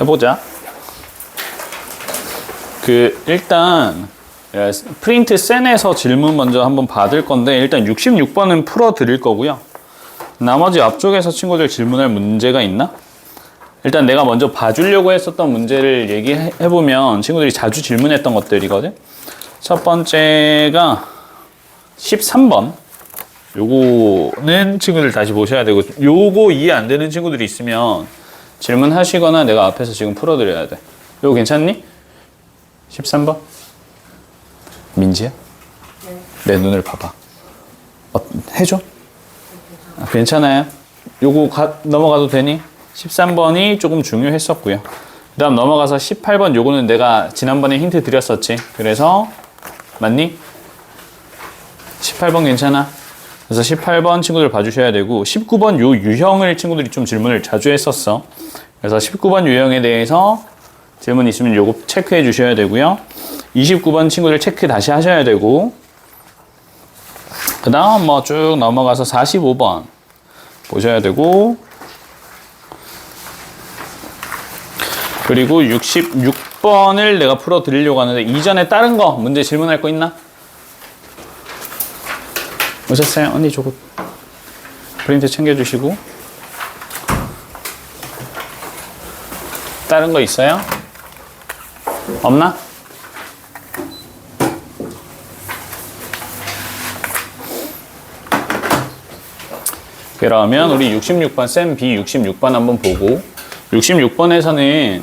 해보자. 일단 프린트 센에서 질문 먼저 한번 받을 건데, 일단 66번은 풀어 드릴 거고요. 나머지 앞쪽에서 친구들 질문할 문제가 있나? 일단 내가 먼저 봐주려고 했었던 문제를 얘기해보면 친구들이 자주 질문했던 것들이거든. 첫 번째가 13번. 요거는 친구들 다시 보셔야 되고, 요거 이해 안 되는 친구들이 있으면 질문하시거나 내가 앞에서 지금 풀어드려야 돼. 요거 괜찮니? 13번? 민지야? 네. 내 눈을 봐봐. 해줘? 괜찮아요? 요거 넘어가도 되니? 13번이 조금 중요했었고요. 그 다음 넘어가서 18번 요거는 내가 지난번에 힌트 드렸었지. 그래서 맞니? 18번 괜찮아? 그래서 18번 친구들 봐주셔야 되고, 19번 요 유형을 친구들이 좀 질문을 자주 했었어. 그래서 19번 유형에 대해서 질문 있으면 요거 체크해 주셔야 되고요. 29번 친구들 체크 다시 하셔야 되고, 그 다음 뭐 쭉 넘어가서 45번 보셔야 되고, 그리고 66번을 내가 풀어 드리려고 하는데, 이전에 다른 거 문제 질문할 거 있나? 오셨어요? 언니 저거 프린트 챙겨주시고. 다른 거 있어요? 없나? 그러면 우리 66번 쌤 B 66번 한번 보고, 66번에서는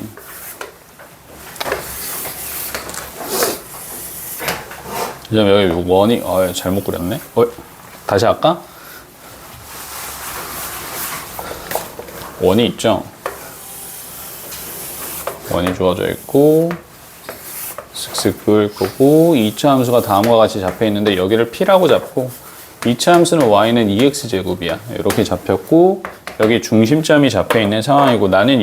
여기 원이 잘못 그렸네. 다시 할까? 원이 있죠. 원이 주어져 있고 슥슥 그을 거고, 2차 함수가 다음과 같이 잡혀 있는데 여기를 P라고 잡고, 2차 함수는 Y는 2X제곱이야. 이렇게 잡혔고, 여기 중심점이 잡혀 있는 상황이고, 나는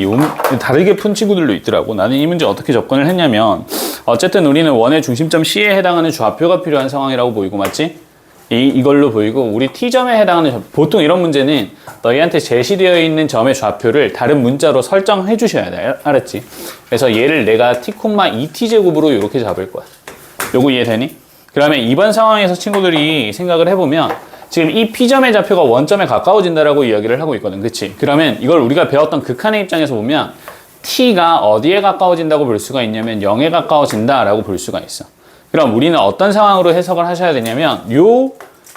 다르게 푼 친구들도 있더라고. 나는 이 문제 어떻게 접근을 했냐면, 어쨌든 우리는 원의 중심점 C에 해당하는 좌표가 필요한 상황이라고 보이고, 맞지? 이걸로 보이고, 우리 T점에 해당하는 보통 이런 문제는 너희한테 제시되어 있는 점의 좌표를 다른 문자로 설정해 주셔야 돼. 알았지? 그래서 얘를 내가 T, 2T제곱으로 이렇게 잡을 거야. 요거 이해되니? 그러면 이번 상황에서 친구들이 생각을 해보면, 지금 이 P점의 좌표가 원점에 가까워진다라고 이야기를 하고 있거든. 그치? 그러면 이걸 우리가 배웠던 극한의 입장에서 보면 T가 어디에 가까워진다고 볼 수가 있냐면 0에 가까워진다라고 볼 수가 있어. 그럼 우리는 어떤 상황으로 해석을 하셔야 되냐면, 요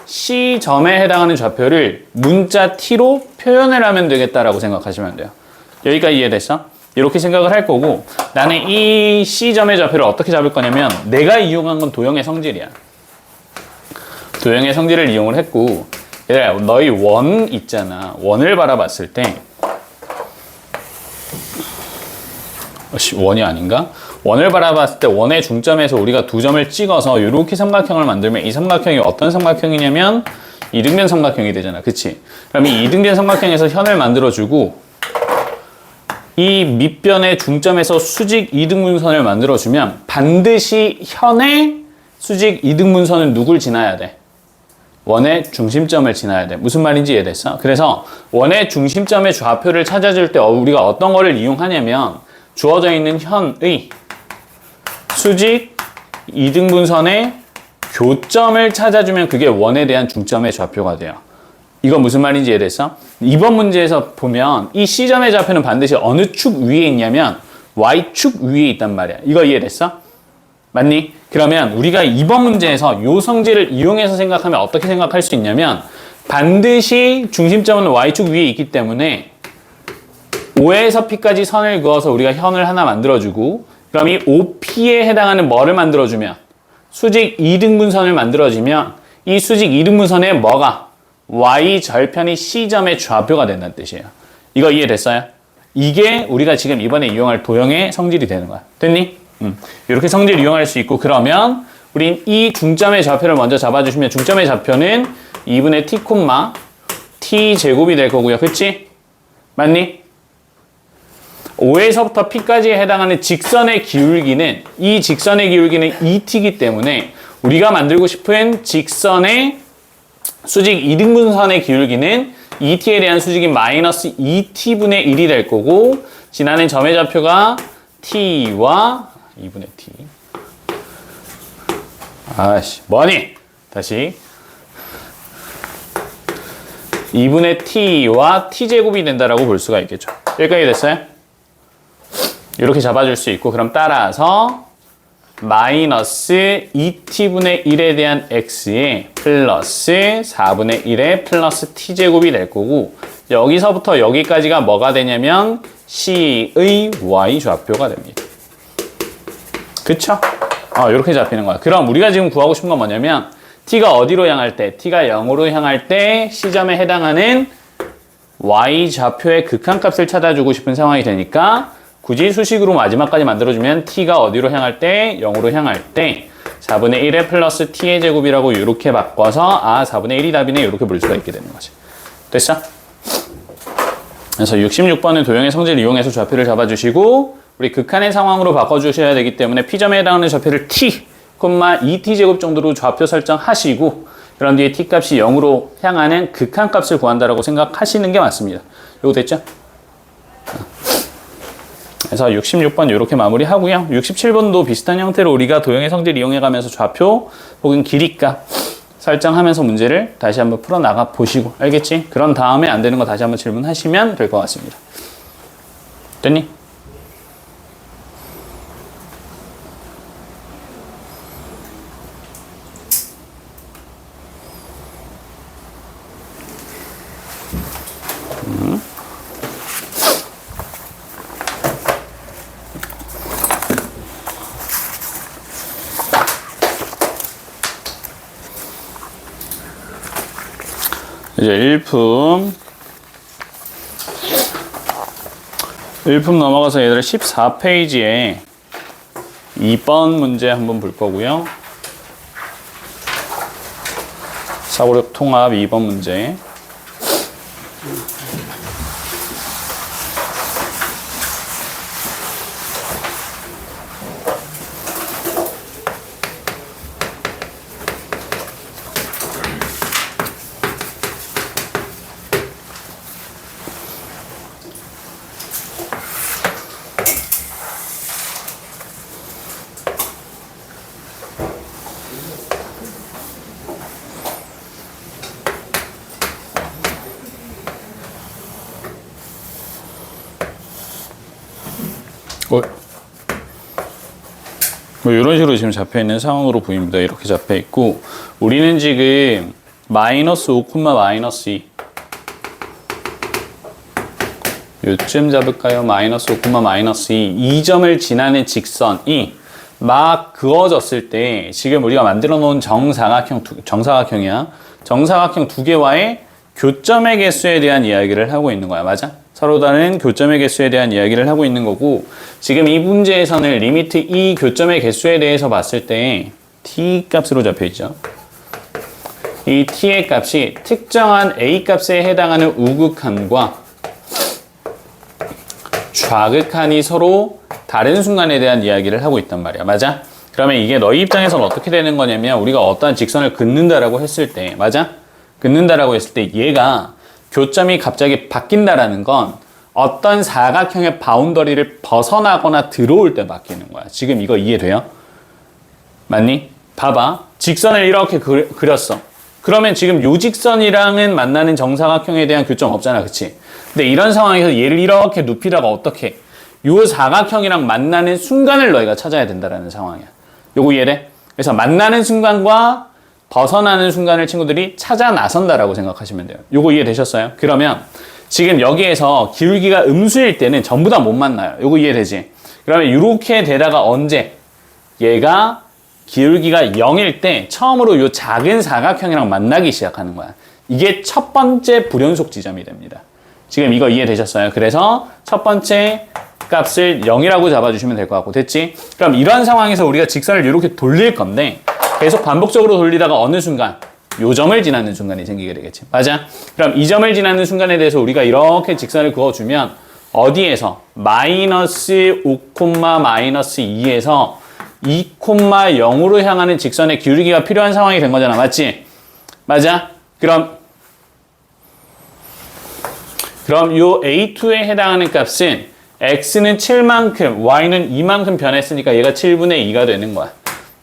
C점에 해당하는 좌표를 문자 T로 표현을 하면 되겠다라고 생각하시면 돼요. 여기까지 이해됐어? 이렇게 생각을 할 거고, 나는 이 C점의 좌표를 어떻게 잡을 거냐면, 내가 이용한 건 도형의 성질이야. 도형의 성질을 이용을 했고, 얘들아, 너희 원 있잖아. 원을 바라봤을 때, 원이 아닌가? 원을 바라봤을 때 원의 중점에서 우리가 두 점을 찍어서 이렇게 삼각형을 만들면, 이 삼각형이 어떤 삼각형이냐면 이등변 삼각형이 되잖아. 그치? 그럼 이 이등변 삼각형에서 현을 만들어주고, 이 밑변의 중점에서 수직 이등분선을 만들어주면 반드시 현의 수직 이등분선은 누굴 지나야 돼? 원의 중심점을 지나야 돼. 무슨 말인지 이해됐어? 그래서 원의 중심점의 좌표를 찾아줄 때 우리가 어떤 거를 이용하냐면, 주어져 있는 현의 수직 이등분선의 교점을 찾아주면 그게 원에 대한 중점의 좌표가 돼요. 이거 무슨 말인지 이해됐어? 이번 문제에서 보면 이 C점의 좌표는 반드시 어느 축 위에 있냐면 Y축 위에 있단 말이야. 이거 이해됐어? 맞니? 그러면 우리가 이번 문제에서 요 성질을 이용해서 생각하면 어떻게 생각할 수 있냐면, 반드시 중심점은 Y축 위에 있기 때문에 O에서 P까지 선을 그어서 우리가 현을 하나 만들어주고, 그럼 이 OP에 해당하는 뭐를 만들어주면? 수직 이등분선을 만들어주면, 이 수직 이등분선의 뭐가? Y 절편이 C점의 좌표가 된다는 뜻이에요. 이거 이해됐어요? 이게 우리가 지금 이번에 이용할 도형의 성질이 되는 거야. 됐니? 이렇게 성질을 이용할 수 있고, 그러면 우린 이 중점의 좌표를 먼저 잡아주시면, 중점의 좌표는 2분의 T, T 제곱이 될 거고요. 그치? 맞니? O에서부터 P까지에 해당하는 직선의 기울기는, 이 직선의 기울기는 2T이기 때문에 우리가 만들고 싶은 직선의 수직 이등분선의 기울기는 2T에 대한 수직이 마이너스 2T분의 1이 될 거고, 지나는 점의 좌표가 t와 2분의 t. 아씨, 뭐니? 다시. 2분의 t와 t제곱이 된다라고 볼 수가 있겠죠. 여기까지 됐어요? 이렇게 잡아줄 수 있고, 그럼 따라서 마이너스 2t분의 1에 대한 x에 플러스 4분의 1에 플러스 t제곱이 될 거고, 여기서부터 여기까지가 뭐가 되냐면 c의 y 좌표가 됩니다. 그쵸? 이렇게 잡히는 거야. 그럼 우리가 지금 구하고 싶은 건 뭐냐면 t가 어디로 향할 때? t가 0으로 향할 때 C점에 해당하는 y 좌표의 극한값을 찾아주고 싶은 상황이 되니까 굳이 수식으로 마지막까지 만들어주면 t가 어디로 향할 때? 0으로 향할 때 4분의 1에 플러스 t의 제곱이라고 이렇게 바꿔서 4분의 1이 답이네 이렇게 볼 수가 있게 되는 거지. 됐어? 그래서 66번은 도형의 성질을 이용해서 좌표를 잡아주시고 우리 극한의 상황으로 바꿔주셔야 되기 때문에 P점에 해당하는 좌표를 t, 2t제곱 정도로 좌표 설정하시고 그런 뒤에 t값이 0으로 향하는 극한값을 구한다라고 생각하시는 게 맞습니다. 이거 됐죠? 그래서 66번 이렇게 마무리하고요. 67번도 비슷한 형태로 우리가 도형의 성질을 이용해가면서 좌표 혹은 길이값 설정하면서 문제를 다시 한번 풀어나가 보시고 알겠지? 그런 다음에 안 되는 거 다시 한번 질문하시면 될 것 같습니다. 됐니? 이제 일품 넘어가서 얘들 14페이지에 2번 문제 한번 볼 거고요. 사고력 통합 2번 문제. 뭐 이런 식으로 지금 잡혀 있는 상황으로 보입니다. 이렇게 잡혀 있고 우리는 지금 마이너스 5, 마이너스 2 요쯤 잡을까요? 마이너스 5, 마이너스 2 2점을 지나는 직선이 막 그어졌을 때 지금 우리가 만들어 놓은 정사각형이야. 정사각형 두 개와의 교점의 개수에 대한 이야기를 하고 있는 거야. 맞아? 서로 다른 교점의 개수에 대한 이야기를 하고 있는 거고 지금 이 문제에서는 리미트 이 교점의 개수에 대해서 봤을 때 t 값으로 잡혀 있죠. 이 t의 값이 특정한 a 값에 해당하는 우극한과 좌극한이 서로 다른 순간에 대한 이야기를 하고 있단 말이야. 맞아? 그러면 이게 너희 입장에서는 어떻게 되는 거냐면 우리가 어떠한 직선을 긋는다라고 했을 때 맞아? 긋는다라고 했을 때 얘가 교점이 갑자기 바뀐다라는 건 어떤 사각형의 바운더리를 벗어나거나 들어올 때 바뀌는 거야. 지금 이거 이해돼요? 맞니? 봐봐. 직선을 이렇게 그렸어. 그러면 지금 요 직선이랑은 만나는 정사각형에 대한 교점 없잖아. 그치? 근데 이런 상황에서 얘를 이렇게 눕히다가 어떻게 요 사각형이랑 만나는 순간을 너희가 찾아야 된다라는 상황이야. 요거 이해돼? 그래서 만나는 순간과 벗어나는 순간을 친구들이 찾아 나선다라고 생각하시면 돼요. 요거 이해되셨어요? 그러면 지금 여기에서 기울기가 음수일 때는 전부 다 못 만나요. 요거 이해되지? 그러면 이렇게 되다가 언제 얘가 기울기가 0일 때 처음으로 요 작은 사각형이랑 만나기 시작하는 거야. 이게 첫 번째 불연속 지점이 됩니다. 지금 이거 이해되셨어요? 그래서 첫 번째 값을 0이라고 잡아주시면 될 것 같고 됐지? 그럼 이런 상황에서 우리가 직선을 이렇게 돌릴 건데 계속 반복적으로 돌리다가 어느 순간 요 점을 지나는 순간이 생기게 되겠지. 맞아? 그럼 이 점을 지나는 순간에 대해서 우리가 이렇게 직선을 그어주면 어디에서? 마이너스 5, 마이너스 2에서 2, 0으로 향하는 직선의 기울기가 필요한 상황이 된 거잖아. 맞지? 맞아? 그럼 요 A2에 해당하는 값은 x는 7만큼, y는 2만큼 변했으니까 얘가 7분의 2가 되는 거야.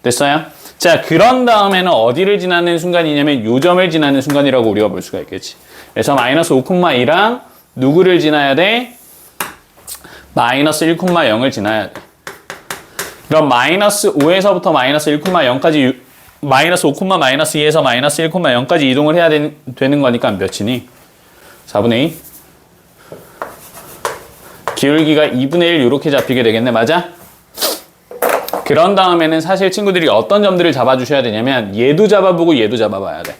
됐어요? 자, 그런 다음에는 어디를 지나는 순간이냐면 요 점을 지나는 순간이라고 우리가 볼 수가 있겠지. 그래서 마이너스 5,2랑 누구를 지나야 돼? 마이너스 1,0을 지나야 돼. 그럼 마이너스 5에서부터 마이너스 1,0까지 마이너스 5, 마이너스 2에서 마이너스 1,0까지 이동을 해야 되는 거니까 몇이니? 4분의 2? 기울기가 2분의 1 이렇게 잡히게 되겠네. 맞아? 그런 다음에는 사실 친구들이 어떤 점들을 잡아주셔야 되냐면 얘도 잡아보고 얘도 잡아봐야 돼.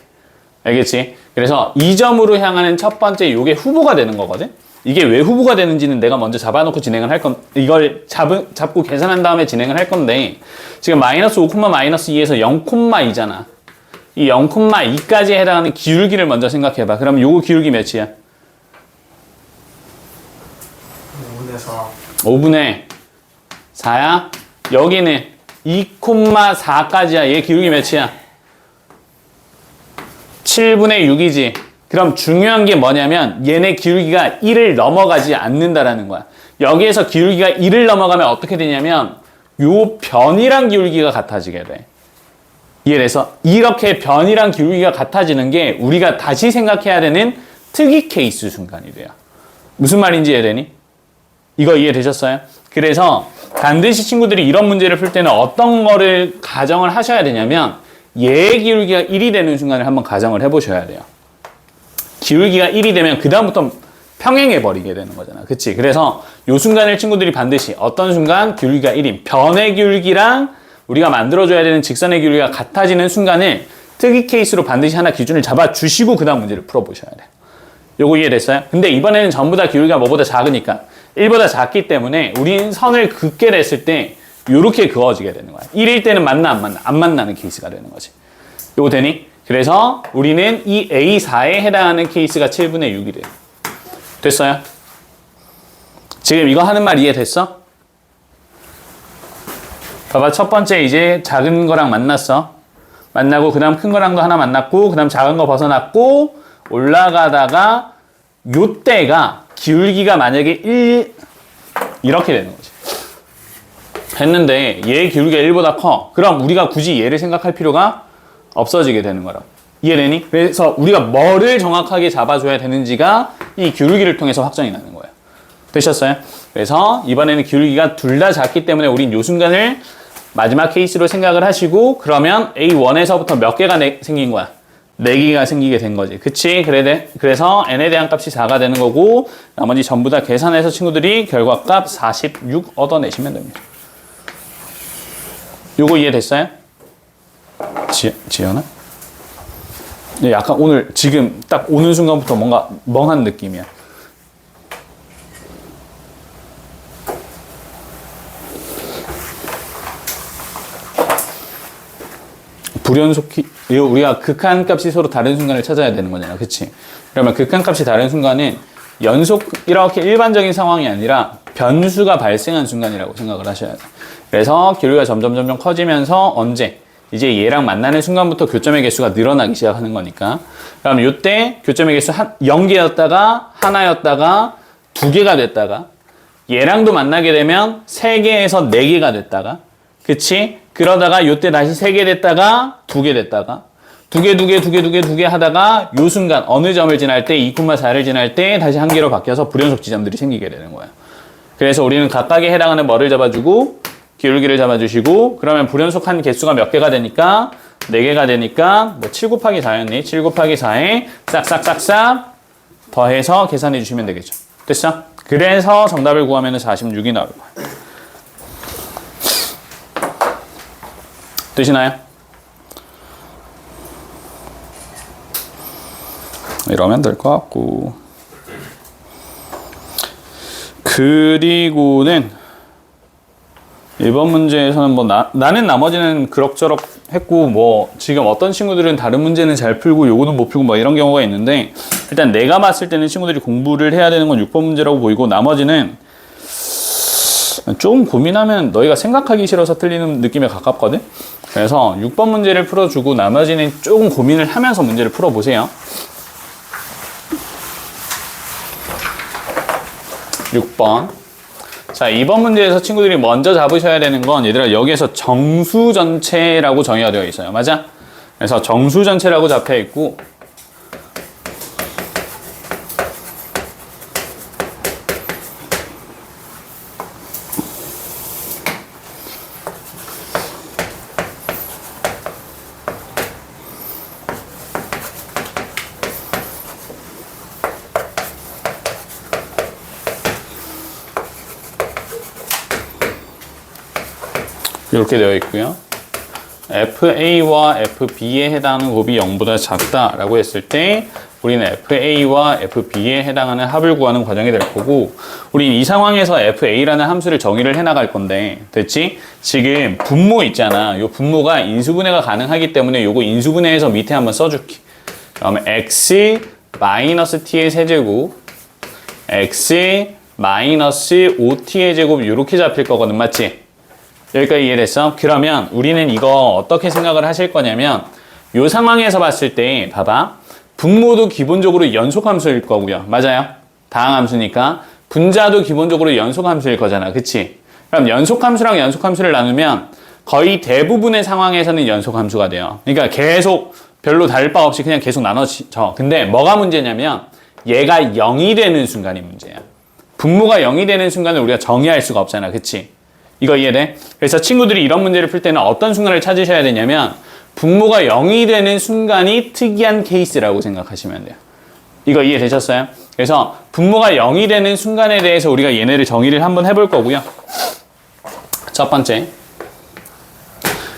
알겠지? 그래서 이 점으로 향하는 첫 번째 요게 후보가 되는 거거든? 이게 왜 후보가 되는지는 내가 먼저 잡아놓고 진행을 할 이걸 잡고 계산한 다음에 진행을 할 건데 지금 마이너스 5, 마이너스 2에서 0,2잖아. 이 0,2까지 해당하는 기울기를 먼저 생각해봐. 그럼 요거 기울기 몇이야? 5분의 4. 5분의 4야? 여기는 2,4까지야. 얘 기울기 몇이야? 7분의 6이지. 그럼 중요한 게 뭐냐면 얘네 기울기가 1을 넘어가지 않는다라는 거야. 여기에서 기울기가 1을 넘어가면 어떻게 되냐면 요 변이랑 기울기가 같아지게 돼. 이해돼서 이렇게 변이랑 기울기가 같아지는 게 우리가 다시 생각해야 되는 특이 케이스 순간이 돼요. 무슨 말인지 이해되니? 이거 이해되셨어요? 그래서 반드시 친구들이 이런 문제를 풀 때는 어떤 거를 가정을 하셔야 되냐면 얘의 기울기가 1이 되는 순간을 한번 가정을 해보셔야 돼요. 기울기가 1이 되면 그 다음부터 평행해버리게 되는 거잖아. 그치? 그래서 이 순간을 친구들이 반드시 어떤 순간 기울기가 1인 변의 기울기랑 우리가 만들어줘야 되는 직선의 기울기가 같아지는 순간을 특이 케이스로 반드시 하나 기준을 잡아주시고 그 다음 문제를 풀어보셔야 돼요. 요거 이해됐어요? 근데 이번에는 전부 다 기울기가 뭐보다 작으니까 1보다 작기 때문에 우린 선을 긋게 됐을 때 요렇게 그어지게 되는 거야. 1일 때는 만나 안 만나? 안 만나는 케이스가 되는 거지. 요거 되니? 그래서 우리는 이 A4에 해당하는 케이스가 7분의 6이 돼요. 됐어요? 지금 이거 하는 말 이해됐어? 봐봐, 첫 번째 이제 작은 거랑 만났어. 만나고 그 다음 큰 거랑도 하나 만났고 그 다음 작은 거 벗어났고 올라가다가 요때가 기울기가 만약에 1 이렇게 되는 거지. 했는데 얘의 기울기가 1보다 커. 그럼 우리가 굳이 얘를 생각할 필요가 없어지게 되는 거라고. 이해되니? 그래서 우리가 뭐를 정확하게 잡아줘야 되는지가 이 기울기를 통해서 확정이 나는 거예요. 되셨어요? 그래서 이번에는 기울기가 둘 다 작기 때문에 우린 요 순간을 마지막 케이스로 생각을 하시고 그러면 A1에서부터 몇 개가 생긴 거야? 4개가 생기게 된 거지. 그치? 그래서 n에 대한 값이 4가 되는 거고 나머지 전부 다 계산해서 친구들이 결과값 46 얻어내시면 됩니다. 요거 이해됐어요? 지연아? 약간 오늘 지금 딱 오는 순간부터 뭔가 멍한 느낌이야. 불연속히 우리가 극한값이 서로 다른 순간을 찾아야 되는 거잖아. 그치? 그러면 극한값이 다른 순간은 연속 이렇게 일반적인 상황이 아니라 변수가 발생한 순간이라고 생각을 하셔야 돼. 그래서 기울기가 점점 커지면서 언제? 이제 얘랑 만나는 순간부터 교점의 개수가 늘어나기 시작하는 거니까. 그럼 이때 교점의 개수 0개였다가 하나였다가 2개가 됐다가 얘랑도 만나게 되면 3개에서 4개가 됐다가 그치? 그러다가 이때 다시 3개 됐다가 2개 됐다가 2개 하다가 요 순간 어느 점을 지날 때 2,4를 지날 때 다시 1개로 바뀌어서 불연속 지점들이 생기게 되는 거예요. 그래서 우리는 각각에 해당하는 뭐를 잡아주고 기울기를 잡아주시고 그러면 불연속한 개수가 몇 개가 되니까 4개가 되니까 뭐 7 곱하기 4였니? 7 곱하기 4에 싹싹싹싹 더해서 계산해 주시면 되겠죠. 됐어? 그래서 정답을 구하면 46이 나올 거예요. 되시나요? 이러면 될 것 같고 그리고는 1번 문제에서는 뭐 나는 나머지는 그럭저럭 했고 뭐 지금 어떤 친구들은 다른 문제는 잘 풀고 요거는 못 풀고 뭐 이런 경우가 있는데 일단 내가 봤을 때는 친구들이 공부를 해야 되는 건 6번 문제라고 보이고 나머지는 좀 고민하면 너희가 생각하기 싫어서 틀리는 느낌에 가깝거든? 그래서 6번 문제를 풀어주고 나머지는 조금 고민을 하면서 문제를 풀어보세요. 6번 자, 이번 문제에서 친구들이 먼저 잡으셔야 되는 건 얘들아 여기에서 정수 전체라고 정의가 되어 있어요. 맞아? 그래서 정수 전체라고 잡혀 있고 이렇게 되어 있고요. FA와 FB에 해당하는 곱이 0보다 작다라고 했을 때 우리는 FA와 FB에 해당하는 합을 구하는 과정이 될 거고 우린 이 상황에서 FA라는 함수를 정의를 해나갈 건데 됐지? 지금 분모 있잖아. 이 분모가 인수분해가 가능하기 때문에 요거 인수분해해서 밑에 한번 써줄게. 그러면 X 마이너스 T의 세제곱 X 마이너스 5T의 제곱 이렇게 잡힐 거거든. 맞지? 여기까지 이해됐어? 그러면 우리는 이거 어떻게 생각을 하실 거냐면 이 상황에서 봤을 때 봐봐. 분모도 기본적으로 연속함수일 거고요. 맞아요? 다항함수니까 분자도 기본적으로 연속함수일 거잖아. 그치? 그럼 연속함수랑 연속함수를 나누면 거의 대부분의 상황에서는 연속함수가 돼요. 그러니까 계속 별로 다를 바 없이 그냥 계속 나눠져. 근데 뭐가 문제냐면 얘가 0이 되는 순간이 문제야. 분모가 0이 되는 순간을 우리가 정의할 수가 없잖아. 그치? 이거 이해돼? 그래서 친구들이 이런 문제를 풀 때는 어떤 순간을 찾으셔야 되냐면 분모가 0이 되는 순간이 특이한 케이스라고 생각하시면 돼요. 이거 이해되셨어요? 그래서 분모가 0이 되는 순간에 대해서 우리가 얘네를 정의를 한번 해볼 거고요. 첫 번째.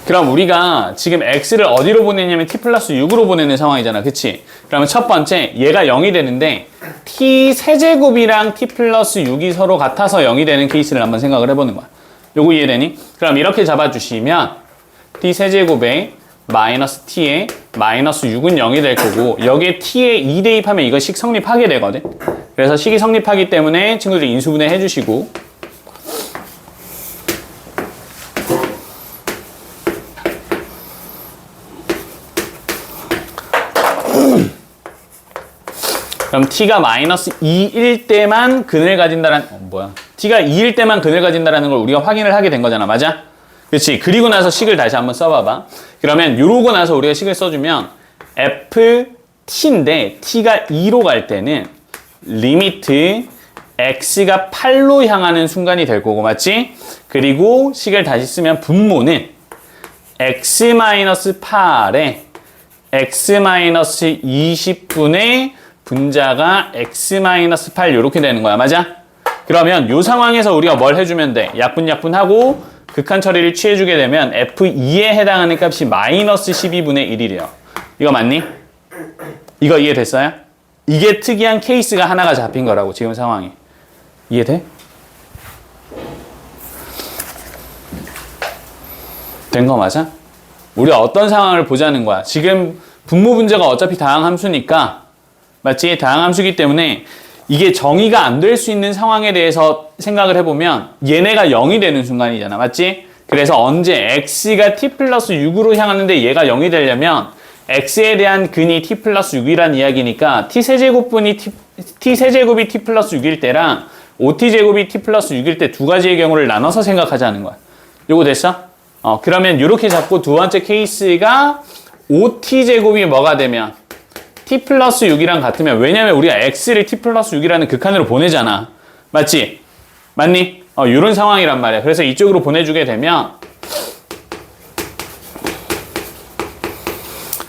그럼 우리가 지금 x를 어디로 보내냐면 t 플러스 6으로 보내는 상황이잖아. 그치? 그러면 첫 번째 얘가 0이 되는데 t 세제곱이랑 t 플러스 6이 서로 같아서 0이 되는 케이스를 한번 생각을 해보는 거야. 요거 이해되니? 그럼 이렇게 잡아주시면 t 세제곱에 마이너스 t에 마이너스 6은 0이 될 거고 여기에 t에 2 대입하면 이거 식 성립하게 되거든. 그래서 식이 성립하기 때문에 친구들이 인수분해 해주시고 그럼 t가 마이너스 2일 때만 근을 가진다라는 t가 2일 때만 근을 가진다라는 걸 우리가 확인을 하게 된 거잖아. 맞아? 그렇지? 그리고 나서 식을 다시 한번 써봐봐. 그러면 이러고 나서 우리가 식을 써주면 ft인데 t가 2로 갈 때는 리미트 x가 8로 향하는 순간이 될 거고 맞지? 그리고 식을 다시 쓰면 분모는 x-8에 x-20분의 분자가 x-8 이렇게 되는 거야. 맞아? 그러면 이 상황에서 우리가 뭘 해주면 돼? 약분하고 극한 처리를 취해주게 되면 f2에 해당하는 값이 마이너스 12분의 1이래요. 이거 맞니? 이거 이해됐어요? 이게 특이한 케이스가 하나가 잡힌 거라고 지금 상황이. 이해돼? 된 거 맞아? 우리가 어떤 상황을 보자는 거야. 지금 분모 분자가 어차피 다항함수니까 맞지? 다항함수기 때문에 이게 정의가 안 될 수 있는 상황에 대해서 생각을 해보면 얘네가 0이 되는 순간이잖아. 맞지? 그래서 언제 x가 t 플러스 6으로 향하는데 얘가 0이 되려면 x에 대한 근이 t 플러스 6이란 이야기니까 t세제곱분이 t세제곱이 t 플러스 6일 때랑 5t제곱이 t 플러스 6일 때 두 가지의 경우를 나눠서 생각하자는 거야. 요거 됐어? 그러면 이렇게 잡고 두 번째 케이스가 5t제곱이 뭐가 되면 t 플러스 6이랑 같으면 왜냐면 우리가 x를 t 플러스 6이라는 극한으로 보내잖아. 맞지? 맞니? 이런 상황이란 말이야. 그래서 이쪽으로 보내주게 되면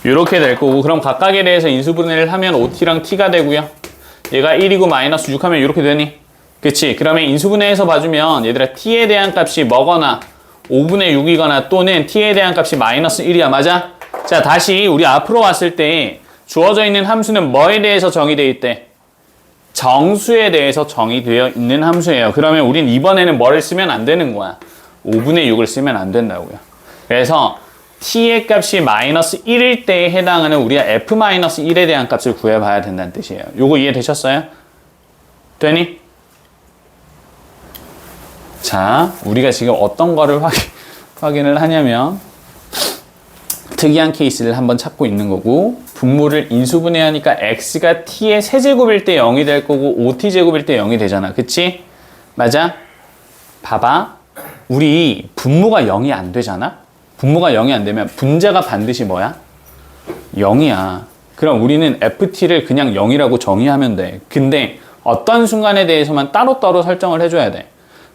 이렇게 될 거고 그럼 각각에 대해서 인수분해를 하면 5t랑 t가 되고요. 얘가 1이고 마이너스 6 하면 이렇게 되니? 그치? 그러면 인수분해해서 봐주면 얘들아 t에 대한 값이 뭐거나 5분의 6이거나 또는 t에 대한 값이 마이너스 1이야. 맞아? 자 다시 우리 앞으로 왔을 때 주어져 있는 함수는 뭐에 대해서 정의되어 있대? 정수에 대해서 정의되어 있는 함수예요. 그러면 우린 이번에는 뭐를 쓰면 안 되는 거야? 5분의 6을 쓰면 안 된다고요. 그래서 t의 값이 마이너스 1일 때에 해당하는 우리가 f-1에 대한 값을 구해봐야 된다는 뜻이에요. 요거 이해되셨어요? 되니? 자, 우리가 지금 어떤 거를 확인을 하냐면 특이한 케이스를 한번 찾고 있는 거고 분모를 인수분해하니까 x가 t의 세제곱일 때 0이 될 거고 5t제곱일 때 0이 되잖아. 그치? 맞아? 봐봐. 우리 분모가 0이 안 되잖아? 분모가 0이 안 되면 분자가 반드시 뭐야? 0이야. 그럼 우리는 ft를 그냥 0이라고 정의하면 돼. 근데 어떤 순간에 대해서만 따로따로 설정을 해줘야 돼.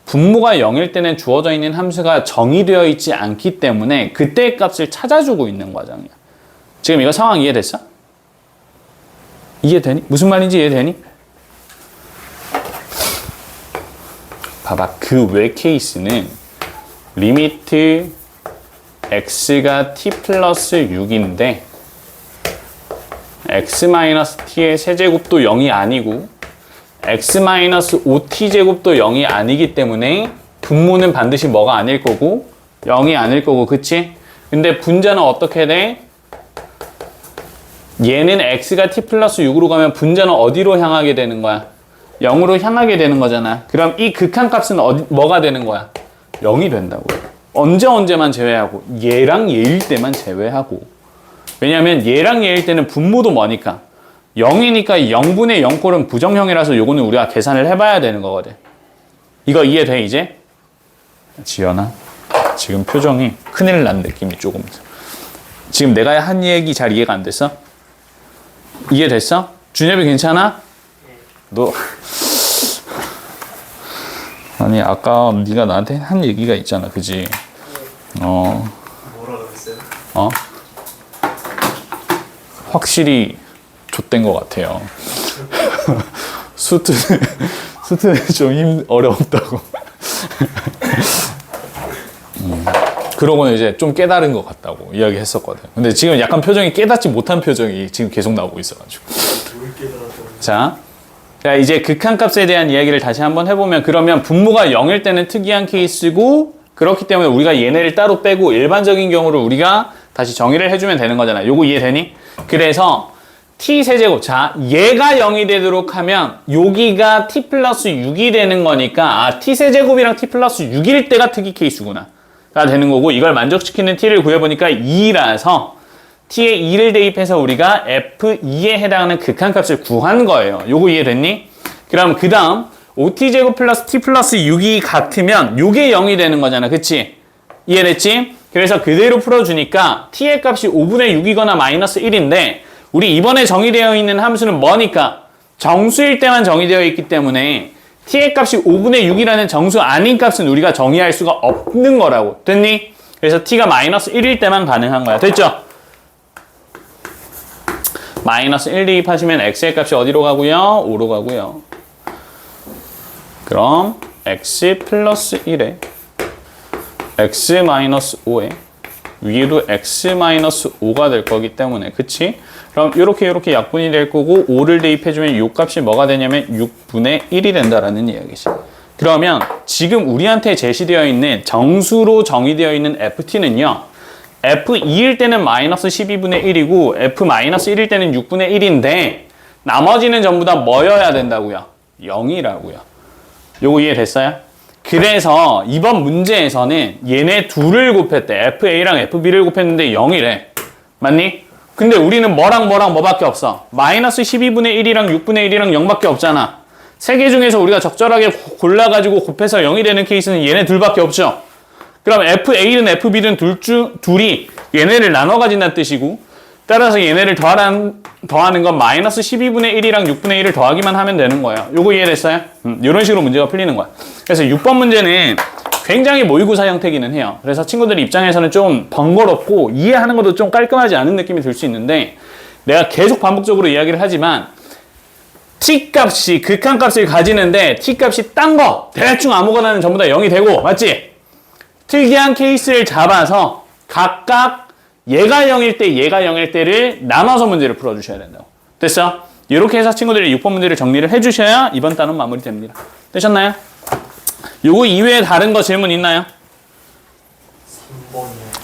분모가 0일 때는 주어져 있는 함수가 정의되어 있지 않기 때문에 그때의 값을 찾아주고 있는 과정이야. 지금 이거 상황 이해됐어? 이해되니? 무슨 말인지 이해되니? 봐봐. 그 외 케이스는 리미트 x가 t 플러스 6인데 x-t의 세제곱도 0이 아니고 x-5t제곱도 0이 아니기 때문에 분모는 반드시 뭐가 아닐 거고 0이 아닐 거고 그치? 근데 분자는 어떻게 돼? 얘는 x가 t 플러스 6으로 가면 분자는 어디로 향하게 되는 거야? 0으로 향하게 되는 거잖아. 그럼 이 극한값은 뭐가 되는 거야? 0이 된다고. 언제만 제외하고 얘랑 얘일 때만 제외하고. 왜냐하면 얘랑 얘일 때는 분모도 뭐니까 0이니까 0분의 0꼴은 부정형이라서 요거는 우리가 계산을 해봐야 되는 거거든. 이거 이해돼 이제? 지연아 지금 표정이 큰일 난 느낌이 조금 있어. 지금 내가 한 얘기 잘 이해가 안 됐어? 이해됐어? 준엽이 괜찮아? 너 아니 아까 네가 나한테 한 얘기가 있잖아 그지? 뭐라 그랬어요? 확실히 좆된 것 같아요. 수트는 좀 어려웠다고. 그러고는 이제 좀 깨달은 것 같다고 이야기했었거든. 근데 지금 약간 표정이 깨닫지 못한 표정이 지금 계속 나오고 있어가지고. 자, 이제 극한값에 대한 이야기를 다시 한번 해보면 그러면 분모가 0일 때는 특이한 케이스고 그렇기 때문에 우리가 얘네를 따로 빼고 일반적인 경우를 우리가 다시 정의를 해주면 되는 거잖아. 요거 이해되니? 그래서 t세제곱. 자, 얘가 0이 되도록 하면 여기가 t 플러스 6이 되는 거니까 t세제곱이랑 t 플러스 6일 때가 특이 케이스구나. 가 되는 거고 이걸 만족시키는 t를 구해보니까 2라서 t에 2를 대입해서 우리가 f2에 해당하는 극한값을 구한 거예요. 요거 이해됐니? 그럼 그 다음 5t제곱 플러스 t 플러스 6이 같으면 요게 0이 되는 거잖아. 그치? 이해됐지? 그래서 그대로 풀어주니까 t의 값이 5분의 6이거나 마이너스 1인데 우리 이번에 정의되어 있는 함수는 뭐니까? 정수일 때만 정의되어 있기 때문에 t의 값이 5분의 6이라는 정수 아닌 값은 우리가 정의할 수가 없는 거라고. 됐니? 그래서 t가 마이너스 1일 때만 가능한 거야. 됐죠? 마이너스 1 대입하시면 x의 값이 어디로 가고요? 5로 가고요. 그럼 x 플러스 1에 x 마이너스 5에 위에도 x 마이너스 5가 될 거기 때문에 그치? 그럼 이렇게 약분이 될 거고 5를 대입해주면 이 값이 뭐가 되냐면 6분의 1이 된다라는 이야기지. 그러면 지금 우리한테 제시되어 있는 정수로 정의되어 있는 ft는요. f2일 때는 마이너스 12분의 1이고 f-1일 때는 6분의 1인데 나머지는 전부 다 뭐여야 된다고요? 0이라고요. 요거 이해됐어요? 그래서 이번 문제에서는 얘네 둘을 곱했대. fa랑 fb를 곱했는데 0이래. 맞니? 근데 우리는 뭐랑 뭐밖에 없어? 마이너스 12분의 1이랑 6분의 1이랑 0밖에 없잖아. 세 개 중에서 우리가 적절하게 골라가지고 곱해서 0이 되는 케이스는 얘네 둘밖에 없죠. 그럼 FA든 FB든 둘이 얘네를 나눠 가진다는 뜻이고 따라서 얘네를 더하는 건 마이너스 12분의 1이랑 6분의 1을 더하기만 하면 되는 거예요. 요거 이해됐어요? 이런 식으로 문제가 풀리는 거야. 그래서 6번 문제는 굉장히 모의고사 형태기는 해요. 그래서 친구들 입장에서는 좀 번거롭고 이해하는 것도 좀 깔끔하지 않은 느낌이 들 수 있는데 내가 계속 반복적으로 이야기를 하지만 t값이 극한값을 가지는데 t값이 딴 거 대충 아무거나는 전부 다 0이 되고 맞지? 특이한 케이스를 잡아서 각각 얘가 0일 때 얘가 0일 때를 나눠서 문제를 풀어주셔야 된다고. 됐어? 이렇게 해서 친구들이 6번 문제를 정리를 해주셔야 이번 단은 마무리됩니다. 되셨나요? 요거 이외에 다른 거 질문 있나요?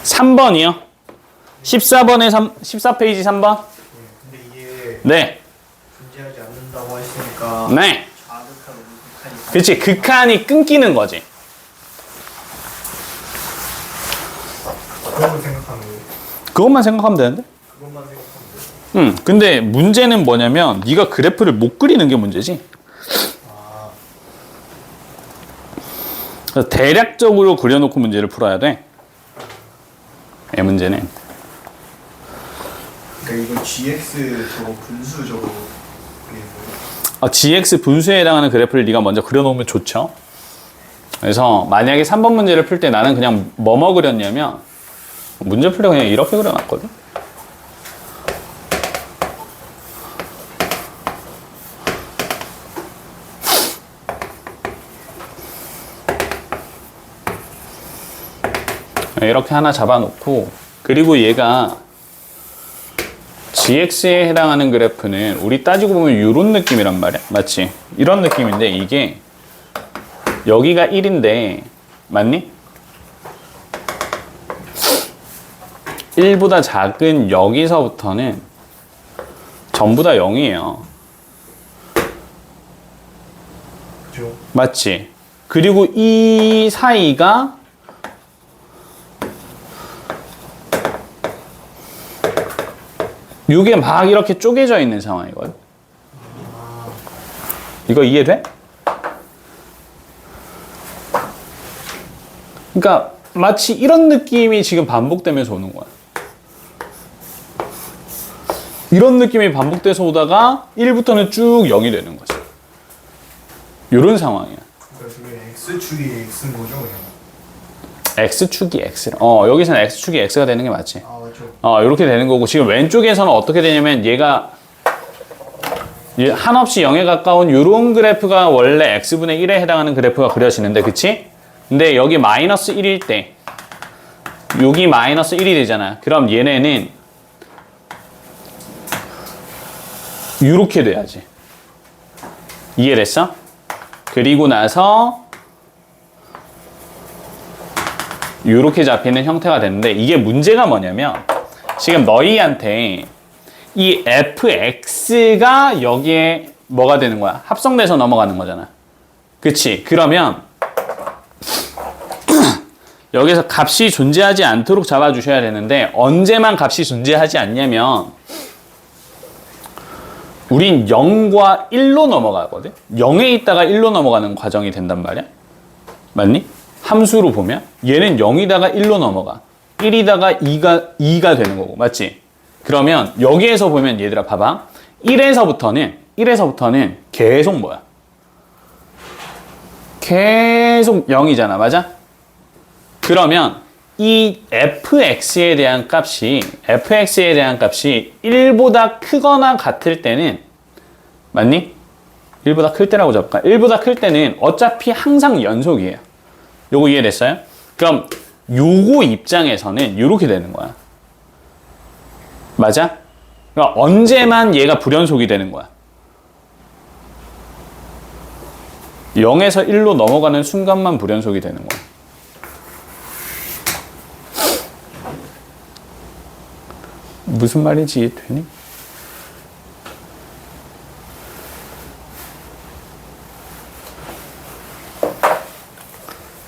3번이요. 14번에 14페이지 3번. 근데 이게 네. 존재하지 않는다고 하시니까 네. 좌극하고 우극하니까 그치. 극한이 끊기는 거지. 그것만 생각하면 돼요. 그것만 생각하면 되는데? 그것만 생각하면 돼요. 근데 문제는 뭐냐면 네가 그래프를 못 그리는 게 문제지. 그래서 대략적으로 그려놓고 문제를 풀어야 돼. 이 문제는. 그러니까 이거 GX 저거 분수 저거 그게 뭐예요? GX 분수에 해당하는 그래프를 네가 먼저 그려놓으면 좋죠. 그래서 만약에 3번 문제를 풀 때 나는 그냥 뭐뭐 그렸냐면 문제 풀때 그냥 이렇게 그려놨거든. 이렇게 하나 잡아놓고, 그리고 얘가 GX에 해당하는 그래프는 우리 따지고 보면 이런 느낌이란 말이야. 맞지? 이런 느낌인데 이게 여기가 1인데 맞니? 1보다 작은 여기서부터는 전부 다 0이에요. 그죠? 맞지? 그리고 이 사이가 이게 막 이렇게 쪼개져 있는 상황이거든. 이거 이해돼? 그러니까 마치 이런 느낌이 지금 반복되면서 오는 거야. 이런 느낌이 반복돼서 오다가 1부터는 쭉 0이 되는 거지. 이런 상황이야. 그러니까 저게 X축이 X인 거죠 그냥? X축이 X. 여기서는 X축이 X가 되는 게 맞지. 아 맞죠. 이렇게 되는 거고, 지금 왼쪽에서는 어떻게 되냐면 얘가 한없이 0에 가까운 이런 그래프가 원래 X분의 1에 해당하는 그래프가 그려지는데, 그치? 근데 여기 마이너스 1일 때 여기 마이너스 1이 되잖아. 그럼 얘네는 이렇게 돼야지. 이해됐어? 그리고 나서 이렇게 잡히는 형태가 되는데, 이게 문제가 뭐냐면 지금 너희한테 이 fx가 여기에 뭐가 되는 거야? 합성돼서 넘어가는 거잖아. 그치? 그러면 여기서 값이 존재하지 않도록 잡아주셔야 되는데, 언제만 값이 존재하지 않냐면 우린 0과 1로 넘어가거든? 0에 있다가 1로 넘어가는 과정이 된단 말이야. 맞니? 함수로 보면 얘는 0이다가 1로 넘어가. 1이다가 2가 되는 거고. 맞지? 그러면 여기에서 보면 얘들아 봐봐. 1에서부터는 계속 뭐야? 계속 0이잖아. 맞아? 그러면 이 fx에 대한 값이 1보다 크거나 같을 때는, 맞니? 1보다 클 때라고 잡을까? 1보다 클 때는 어차피 항상 연속이에요. 요거 이해됐어요? 그럼 요거 입장에서는 이렇게 되는 거야. 맞아? 그러니까 언제만 얘가 불연속이 되는 거야. 0에서 1로 넘어가는 순간만 불연속이 되는 거야. 무슨 말인지 이해되니?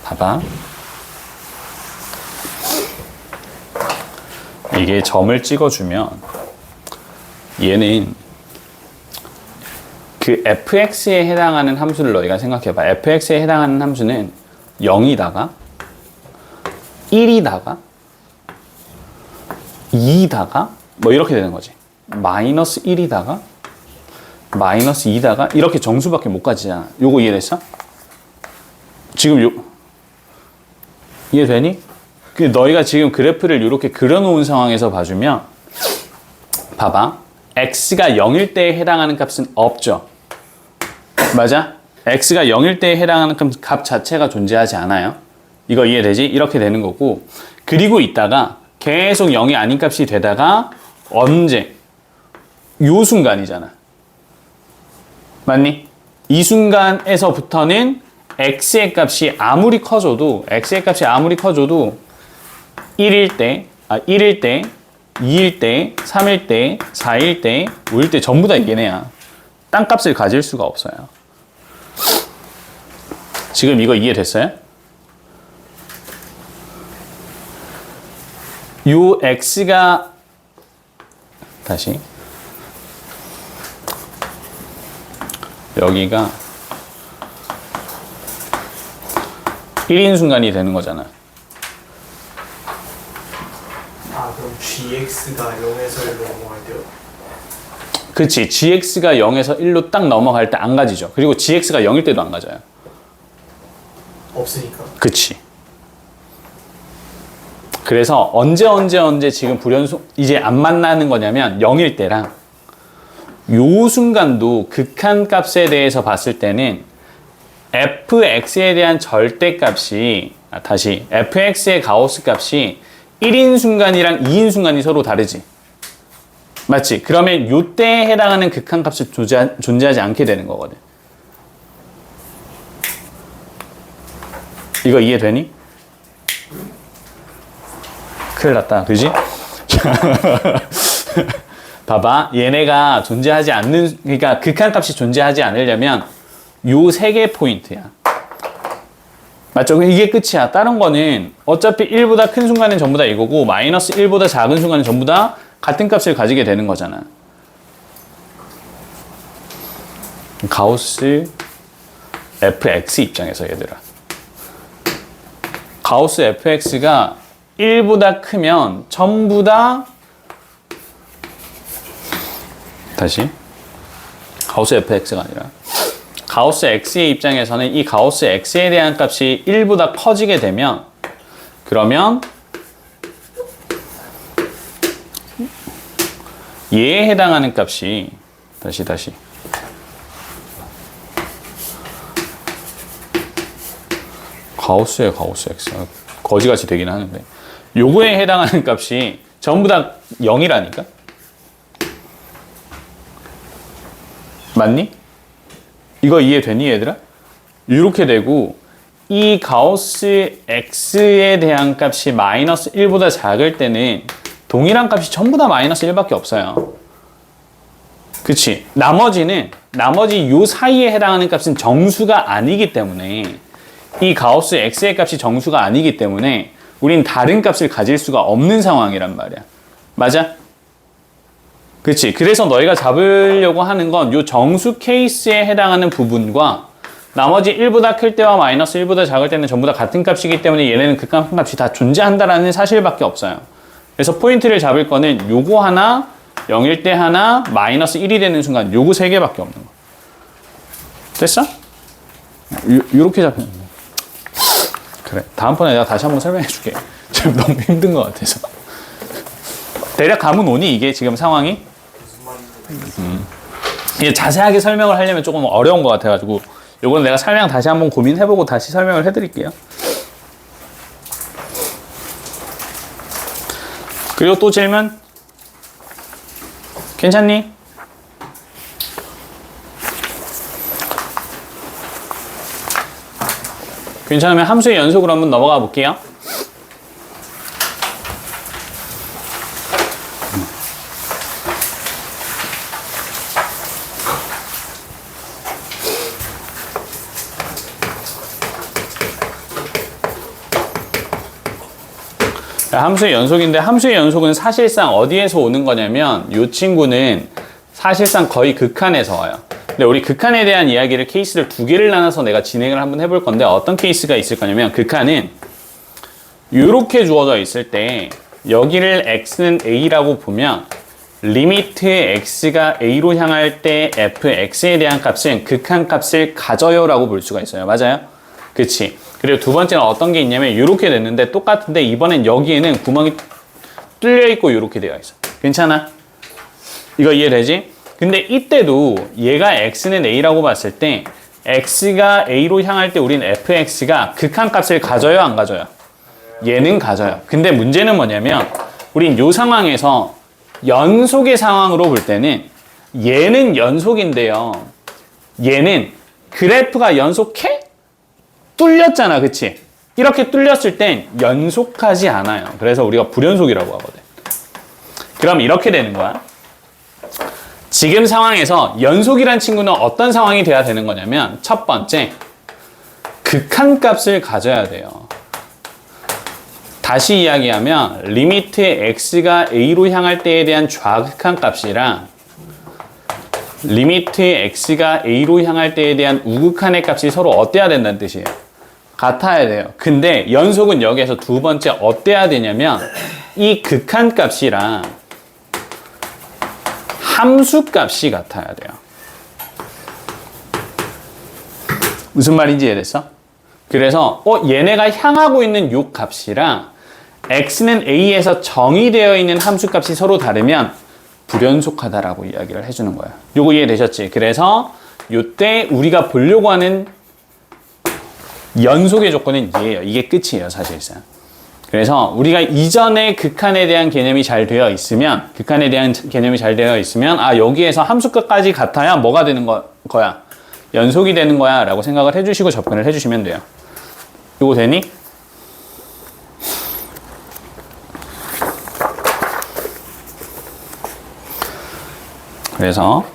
봐봐. 이게 점을 찍어주면 얘는 그 fx에 해당하는 함수를 너희가 생각해봐. fx에 해당하는 함수는 0이다가 1이다가 2다가 뭐 이렇게 되는 거지. 마이너스 1이다가 마이너스 2다가 이렇게 정수밖에 못 가지잖아. 요거 이해됐어? 지금 이해되니? 너희가 지금 그래프를 이렇게 그려놓은 상황에서 봐주면 봐봐. x가 0일 때에 해당하는 값은 없죠. 맞아? x가 0일 때에 해당하는 값 자체가 존재하지 않아요. 이거 이해되지? 이렇게 되는 거고, 그리고 있다가 계속 0이 아닌 값이 되다가 언제? 요 순간이잖아. 맞니? 이 순간에서부터는 x의 값이 아무리 커져도 1일 때, 2일 때, 3일 때, 4일 때, 5일 때 전부 다 얘네야. 땅값을 가질 수가 없어요. 지금 이거 이해됐어요? 요 x가 다시 여기가 1인 순간이 되는 거잖아. 아 그럼 gx가 0에서 1로 넘어갈 때요? 그치. gx가 0에서 1로 딱 넘어갈 때 안 가지죠. 그리고 gx가 0일 때도 안 가져요. 없으니까. 그치. 그래서 언제 지금 불연속 이제 안 만나는 거냐면 0일 때랑 요 순간도 극한값에 대해서 봤을 때는 fx에 대한 절대값이 다시 fx의 가우스 값이 1인 순간이랑 2인 순간이 서로 다르지. 맞지? 그러면 요때에 해당하는 극한값이 존재하지 않게 되는 거거든. 이거 이해되니? 큰일 났다. 그지? 봐봐. 얘네가 존재하지 않는, 그러니까 극한값이 존재하지 않으려면 요 세 개 포인트야. 맞죠? 이게 끝이야. 다른 거는 어차피 1보다 큰 순간은 전부 다 이거고 마이너스 1보다 작은 순간은 전부 다 같은 값을 가지게 되는 거잖아. 가우스 fx 입장에서 얘들아. 가우스 fx가 1보다 크면 전부 다 다시 가우스 fx가 아니라 가우스 x의 입장에서는 이 가우스 x에 대한 값이 1보다 커지게 되면 그러면 얘에 해당하는 값이 다시 가우스의 가우스 x 거지같이 되긴 하는데 요거에 해당하는 값이 전부 다 0이라니까? 맞니? 이거 이해되니 얘들아? 이렇게 되고 이 가우스 x에 대한 값이 마이너스 1보다 작을 때는 동일한 값이 전부 다 마이너스 1밖에 없어요. 그치? 나머지 요 사이에 해당하는 값은 정수가 아니기 때문에 이 가우스 x의 값이 정수가 아니기 때문에 우린 다른 값을 가질 수가 없는 상황이란 말이야. 맞아? 그치? 그래서 너희가 잡으려고 하는 건 요 정수 케이스에 해당하는 부분과 나머지 1보다 클 때와 마이너스 1보다 작을 때는 전부 다 같은 값이기 때문에 얘네는 극한값이 다 존재한다라는 사실밖에 없어요. 그래서 포인트를 잡을 거는 요거 하나, 0일 때 하나, 마이너스 1이 되는 순간 요거 세 개밖에 없는 거. 됐어? 요렇게 잡히는 거. 그래. 다음번에 내가 다시 한번 설명해 줄게. 지금 너무 힘든 것 같아서. 대략 감은 오니? 이게 지금 상황이? 이게 자세하게 설명을 하려면 조금 어려운 것 같아가지고 요건 내가 설명 다시 한번 고민해보고 다시 설명을 해드릴게요. 그리고 또 질문? 괜찮니? 괜찮으면 함수의 연속으로 한번 넘어가 볼게요. 함수의 연속인데 함수의 연속은 사실상 어디에서 오는 거냐면 이 친구는 사실상 거의 극한에서 와요. 근데 우리 극한에 대한 이야기를 케이스를 두 개를 나눠서 내가 진행을 한번 해볼 건데 어떤 케이스가 있을 거냐면 극한은 이렇게 주어져 있을 때 여기를 x는 a라고 보면 리미트 x가 a로 향할 때 fx에 대한 값은 극한값을 가져요 라고 볼 수가 있어요. 맞아요? 그치? 그리고 두 번째는 어떤 게 있냐면 이렇게 됐는데 똑같은데 이번엔 여기에는 구멍이 뚫려 있고 이렇게 되어 있어. 괜찮아? 이거 이해되지? 근데 이때도 얘가 x는 a라고 봤을 때 x가 a로 향할 때 우린 fx가 극한값을 가져요 안 가져요? 얘는 가져요. 근데 문제는 뭐냐면 우린 이 상황에서 연속의 상황으로 볼 때는 얘는 연속인데요. 얘는 그래프가 연속해? 뚫렸잖아. 그치? 이렇게 뚫렸을 땐 연속하지 않아요. 그래서 우리가 불연속이라고 하거든. 그럼 이렇게 되는 거야. 지금 상황에서 연속이란 친구는 어떤 상황이 돼야 되는 거냐면 첫 번째, 극한값을 가져야 돼요. 다시 이야기하면 리미트 x가 a로 향할 때에 대한 좌극한값이랑 리미트 x가 a로 향할 때에 대한 우극한의 값이 서로 어때야 된다는 뜻이에요? 같아야 돼요. 근데 연속은 여기에서 두 번째 어때야 되냐면 이 극한값이랑 함수값이 같아야 돼요. 무슨 말인지 이해됐어? 그래서 얘네가 향하고 있는 요 값이랑 x는 a에서 정의되어 있는 함수값이 서로 다르면 불연속하다라고 이야기를 해주는 거예요. 요거 이해되셨지? 그래서 요때 우리가 보려고 하는 연속의 조건은 얘예요. 이게 끝이에요, 사실상. 그래서 우리가 이전에 극한에 대한 개념이 잘 되어 있으면, 여기에서 함수값까지 같아야 뭐가 되는 거야? 연속이 되는 거야 라고 생각을 해주시고 접근을 해주시면 돼요. 요거 되니? 그래서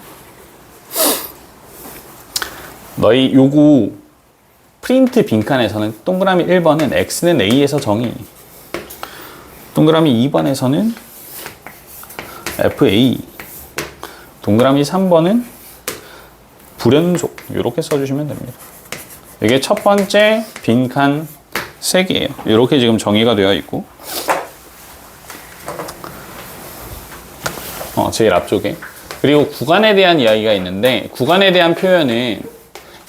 너희 요거 프린트 빈칸에서는 동그라미 1번은 x는 a에서 정의, 동그라미 2번에서는 fa, 동그라미 3번은 불연속, 이렇게 써주시면 됩니다. 이게 첫 번째 빈칸 3개예요. 이렇게 지금 정의가 되어 있고, 제일 앞쪽에. 그리고 구간에 대한 이야기가 있는데, 구간에 대한 표현은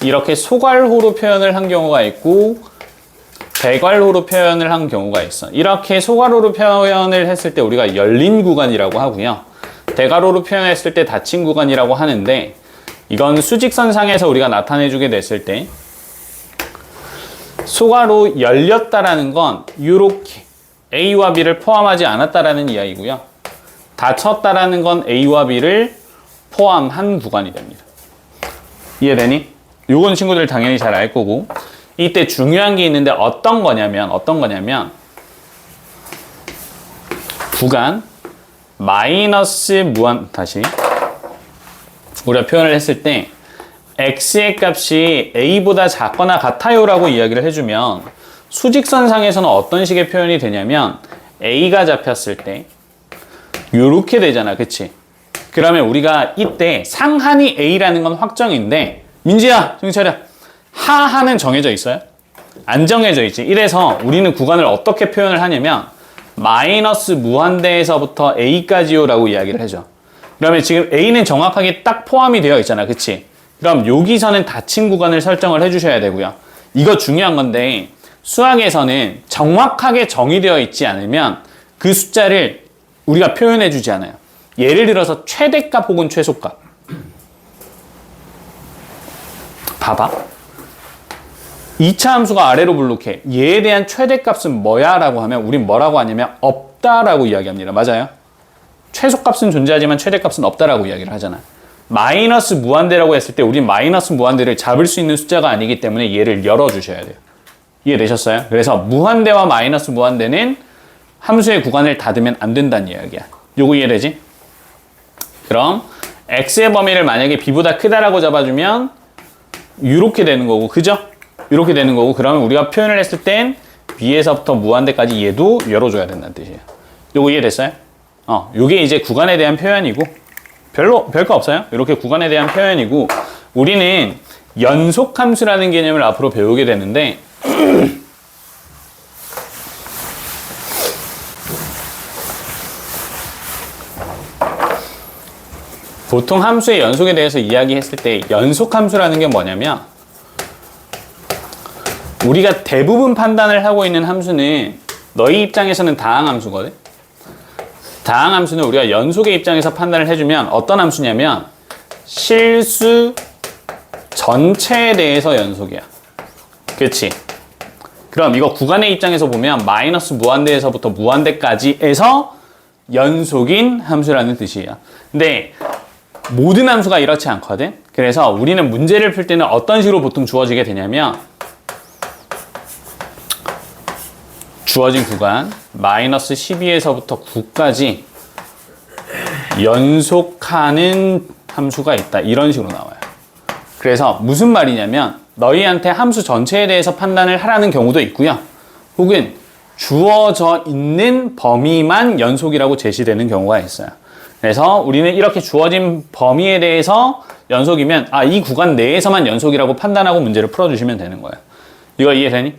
이렇게 소괄호로 표현을 한 경우가 있고 대괄호로 표현을 한 경우가 있어. 이렇게 소괄호로 표현을 했을 때 우리가 열린 구간이라고 하고요. 대괄호로 표현했을 때 닫힌 구간이라고 하는데, 이건 수직선상에서 우리가 나타내주게 됐을 때 소괄호 열렸다라는 건 이렇게 A와 B를 포함하지 않았다라는 이야기고요. 닫혔다라는 건 A와 B를 포함한 구간이 됩니다. 이해되니? 요건 친구들 당연히 잘 알 거고, 이때 중요한 게 있는데 어떤 거냐면 구간 마이너스 무한, 다시 우리가 표현을 했을 때 x의 값이 a보다 작거나 같아요 라고 이야기를 해주면 수직선상에서는 어떤 식의 표현이 되냐면 a가 잡혔을 때 요렇게 되잖아, 그치? 그러면 우리가 이때 상한이 a라는 건 확정인데, 민지야 정신 차려, 하하는 정해져 있어요? 안 정해져 있지. 이래서 우리는 구간을 어떻게 표현을 하냐면 마이너스 무한대에서부터 a까지요 라고 이야기를 해줘. 그러면 지금 a는 정확하게 딱 포함이 되어 있잖아, 그치? 그럼 여기서는 닫힌 구간을 설정을 해주셔야 되고요. 이거 중요한 건데 수학에서는 정확하게 정의되어 있지 않으면 그 숫자를 우리가 표현해 주지 않아요. 예를 들어서 최대값 혹은 최소값. 봐봐. 2차 함수가 아래로 블록해. 얘에 대한 최대값은 뭐야? 라고 하면 우린 뭐라고 하냐면 없다라고 이야기합니다. 맞아요? 최소값은 존재하지만 최대값은 없다라고 이야기를 하잖아. 마이너스 무한대라고 했을 때 우린 마이너스 무한대를 잡을 수 있는 숫자가 아니기 때문에 얘를 열어주셔야 돼요. 이해되셨어요? 그래서 무한대와 마이너스 무한대는 함수의 구간을 닫으면 안 된다는 이야기야. 요거 이해되지? 그럼 x의 범위를 만약에 b보다 크다라고 잡아주면 이렇게 되는 거고, 그죠? 이렇게 되는 거고, 그러면 우리가 표현을 했을 땐 b에서부터 무한대까지 얘도 열어줘야 된다는 뜻이에요. 요거 이해됐어요? 요게 이제 구간에 대한 표현이고, 별거 없어요. 이렇게 구간에 대한 표현이고, 우리는 연속함수라는 개념을 앞으로 배우게 되는데, 보통 함수의 연속에 대해서 이야기했을 때 연속함수라는 게 뭐냐면, 우리가 대부분 판단을 하고 있는 함수는 너희 입장에서는 다항함수거든. 다항함수는 우리가 연속의 입장에서 판단을 해주면 어떤 함수냐면 실수 전체에 대해서 연속이야. 그치? 그럼 이거 구간의 입장에서 보면 마이너스 무한대에서부터 무한대까지에서 연속인 함수라는 뜻이에요. 근데 모든 함수가 이렇지 않거든. 그래서 우리는 문제를 풀 때는 어떤 식으로 보통 주어지게 되냐면, 주어진 구간 마이너스 12에서부터 9까지 연속하는 함수가 있다, 이런 식으로 나와요. 그래서 무슨 말이냐면 너희한테 함수 전체에 대해서 판단을 하라는 경우도 있고요, 혹은 주어져 있는 범위만 연속이라고 제시되는 경우가 있어요. 그래서 우리는 이렇게 주어진 범위에 대해서 연속이면 이 구간 내에서만 연속이라고 판단하고 문제를 풀어주시면 되는 거예요. 이거 이해되니?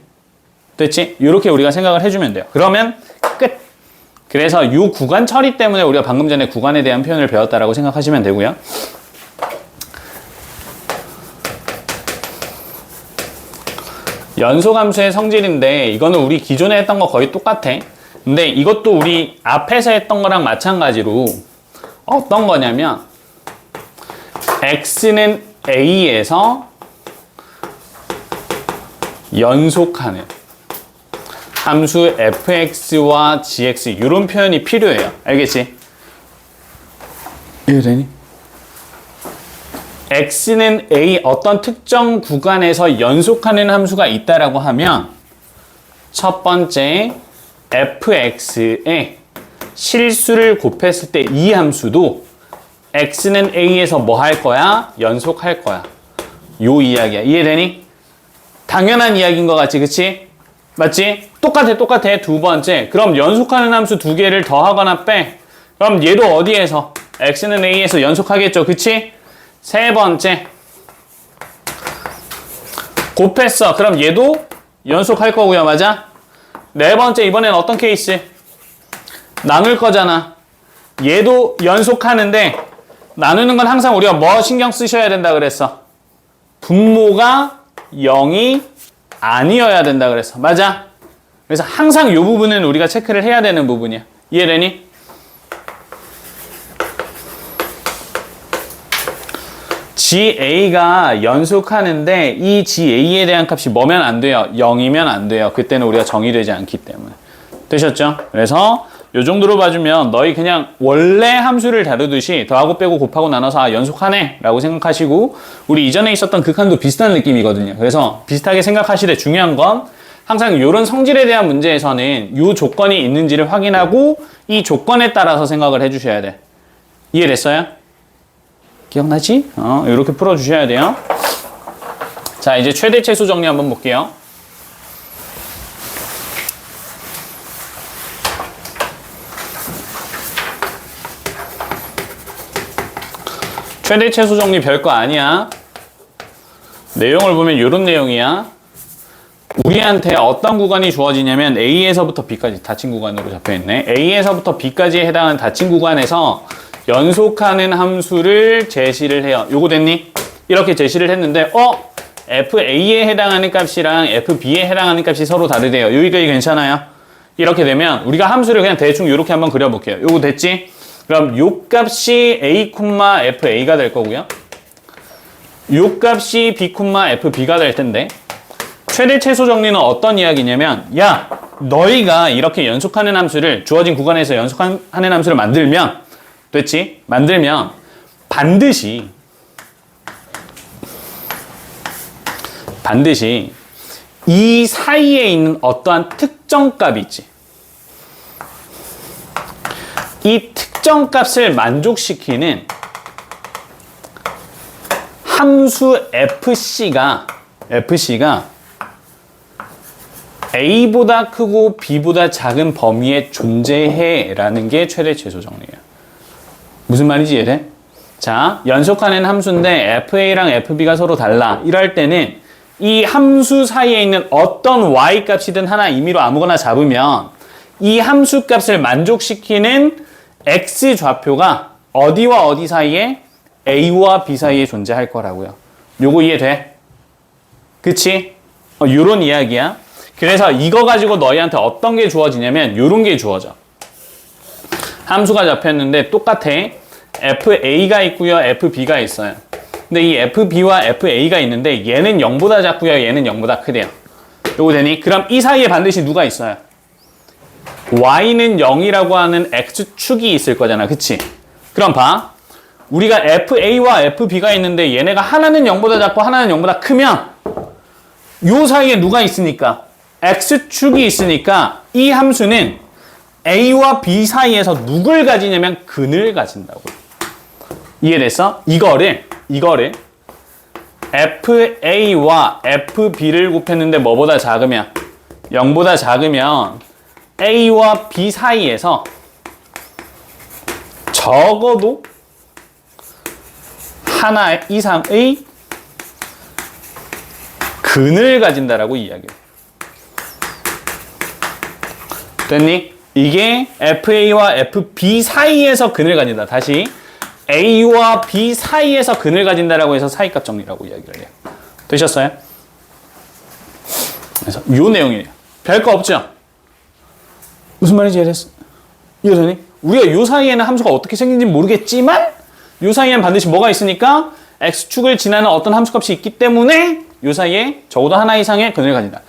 됐지? 이렇게 우리가 생각을 해주면 돼요. 그러면 끝. 그래서 이 구간 처리 때문에 우리가 방금 전에 구간에 대한 표현을 배웠다라고 생각하시면 되고요. 연소함수의 성질인데 이거는 우리 기존에 했던 거 거의 똑같아. 근데 이것도 우리 앞에서 했던 거랑 마찬가지로 어떤 거냐면 x는 a에서 연속하는 함수 fx와 gx 이런 표현이 필요해요. 알겠지? 이해되니? x는 a 어떤 특정 구간에서 연속하는 함수가 있다라고 하면 첫 번째 fx에 실수를 곱했을 때 이 함수도 x는 a에서 뭐 할 거야? 연속할 거야. 요 이야기야. 이해되니? 당연한 이야기인 것 같지, 그치? 맞지? 똑같아. 두 번째. 그럼 연속하는 함수 두 개를 더하거나 빼. 그럼 얘도 어디에서? x는 a에서 연속하겠죠, 그치? 세 번째. 곱했어. 그럼 얘도 연속할 거고요, 맞아? 네 번째, 이번엔 어떤 케이스? 나눌 거잖아. 얘도 연속하는데 나누는 건 항상 우리가 뭐 신경 쓰셔야 된다 그랬어? 분모가 0이 아니어야 된다 그랬어. 맞아? 그래서 항상 이 부분은 우리가 체크를 해야 되는 부분이야. 이해되니? GA가 연속하는데 이 GA에 대한 값이 뭐면 안 돼요? 0이면 안 돼요. 그때는 우리가 정의되지 않기 때문에. 되셨죠? 그래서 이 정도로 봐주면 너희 그냥 원래 함수를 다루듯이 더하고 빼고 곱하고 나눠서 연속하네 라고 생각하시고 우리 이전에 있었던 극한도 비슷한 느낌이거든요. 그래서 비슷하게 생각하시되 중요한 건 항상 이런 성질에 대한 문제에서는 이 조건이 있는지를 확인하고 이 조건에 따라서 생각을 해주셔야 돼. 이해됐어요? 기억나지? 이렇게 풀어주셔야 돼요. 자, 이제 최대 최소 정리 한번 볼게요. 최대 최소 정리 별거 아니야. 내용을 보면 이런 내용이야. 우리한테 어떤 구간이 주어지냐면 A에서부터 B까지 닫힌 구간으로 잡혀있네. A에서부터 B까지에 해당하는 닫힌 구간에서 연속하는 함수를 제시를 해요. 요거 됐니? 이렇게 제시를 했는데 FA에 해당하는 값이랑 FB에 해당하는 값이 서로 다르대요. 여기까지 괜찮아요? 이렇게 되면 우리가 함수를 그냥 대충 이렇게 한번 그려볼게요. 요거 됐지? 그럼 요 값이 A, FA가 될 거고요. 요 값이 B, FB가 될 텐데 최대 최소 정리는 어떤 이야기냐면 야, 너희가 이렇게 연속하는 함수를 주어진 구간에서 연속하는 함수를 만들면 됐지? 만들면 반드시 이 사이에 있는 어떠한 특정 값이 있지. 이 특정 값을 만족시키는 함수 FC가 A보다 크고 B보다 작은 범위에 존재해 라는 게 최대 최소 정리예요. 무슨 말인지 이해돼? 자, 연속하는 함수인데 FA랑 FB가 서로 달라. 이럴 때는 이 함수 사이에 있는 어떤 Y 값이든 하나 임의로 아무거나 잡으면 이 함수 값을 만족시키는 X 좌표가 어디와 어디 사이에? A와 B 사이에 존재할 거라고요. 요거 이해돼? 그치? 요런 이야기야. 그래서 이거 가지고 너희한테 어떤 게 주어지냐면 요런 게 주어져. 함수가 잡혔는데 똑같아. FA가 있고요. FB가 있어요. 근데 이 FB와 FA가 있는데 얘는 0보다 작고요. 얘는 0보다 크대요. 요거 되니? 그럼 이 사이에 반드시 누가 있어요? Y는 0이라고 하는 X축이 있을 거잖아. 그치? 그럼 봐. 우리가 FA와 FB가 있는데 얘네가 하나는 0보다 작고 하나는 0보다 크면 요 사이에 누가 있으니까? X축이 있으니까 이 함수는 A와 B 사이에서 누굴 가지냐면 근을 가진다고. 이해됐어? 이거를 FA와 FB를 곱했는데 뭐보다 작으면 0보다 작으면 A와 B 사이에서 적어도 하나 이상의 근을 가진다라고 이야기해요. 됐니? 이게 FA와 FB 사이에서 근을 가진다. 다시 A와 B 사이에서 근을 가진다라고 해서 사이값 정리라고 이야기를 해요. 되셨어요? 그래서 요 내용이에요. 별거 없죠? 무슨 말인지 이해되니? 우리가 요 사이에는 함수가 어떻게 생긴지 모르겠지만 요 사이에는 반드시 뭐가 있으니까 X축을 지나는 어떤 함수값이 있기 때문에 요 사이에 적어도 하나 이상의 근을 가진다.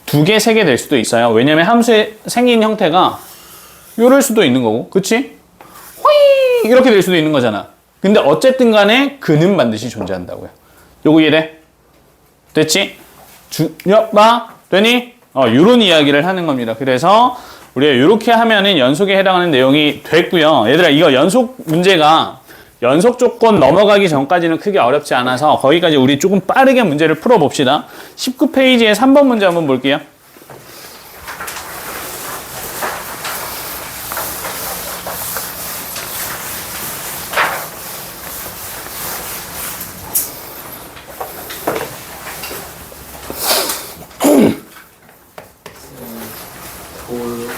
2개, 3개 될 수도 있어요. 왜냐면 함수의 생긴 형태가 요럴 수도 있는 거고, 그치? 호이! 이렇게 될 수도 있는 거잖아. 근데 어쨌든 간에 근은 반드시 존재한다고요. 요거 이해돼? 됐지? 되니? 요런 이야기를 하는 겁니다. 그래서 우리가 요렇게 하면은 연속에 해당하는 내용이 됐고요. 얘들아, 이거 연속 문제가 연속 조건 넘어가기 전까지는 크게 어렵지 않아서 거기까지 우리 조금 빠르게 문제를 풀어봅시다. 19페이지에 3번 문제 한번 볼게요.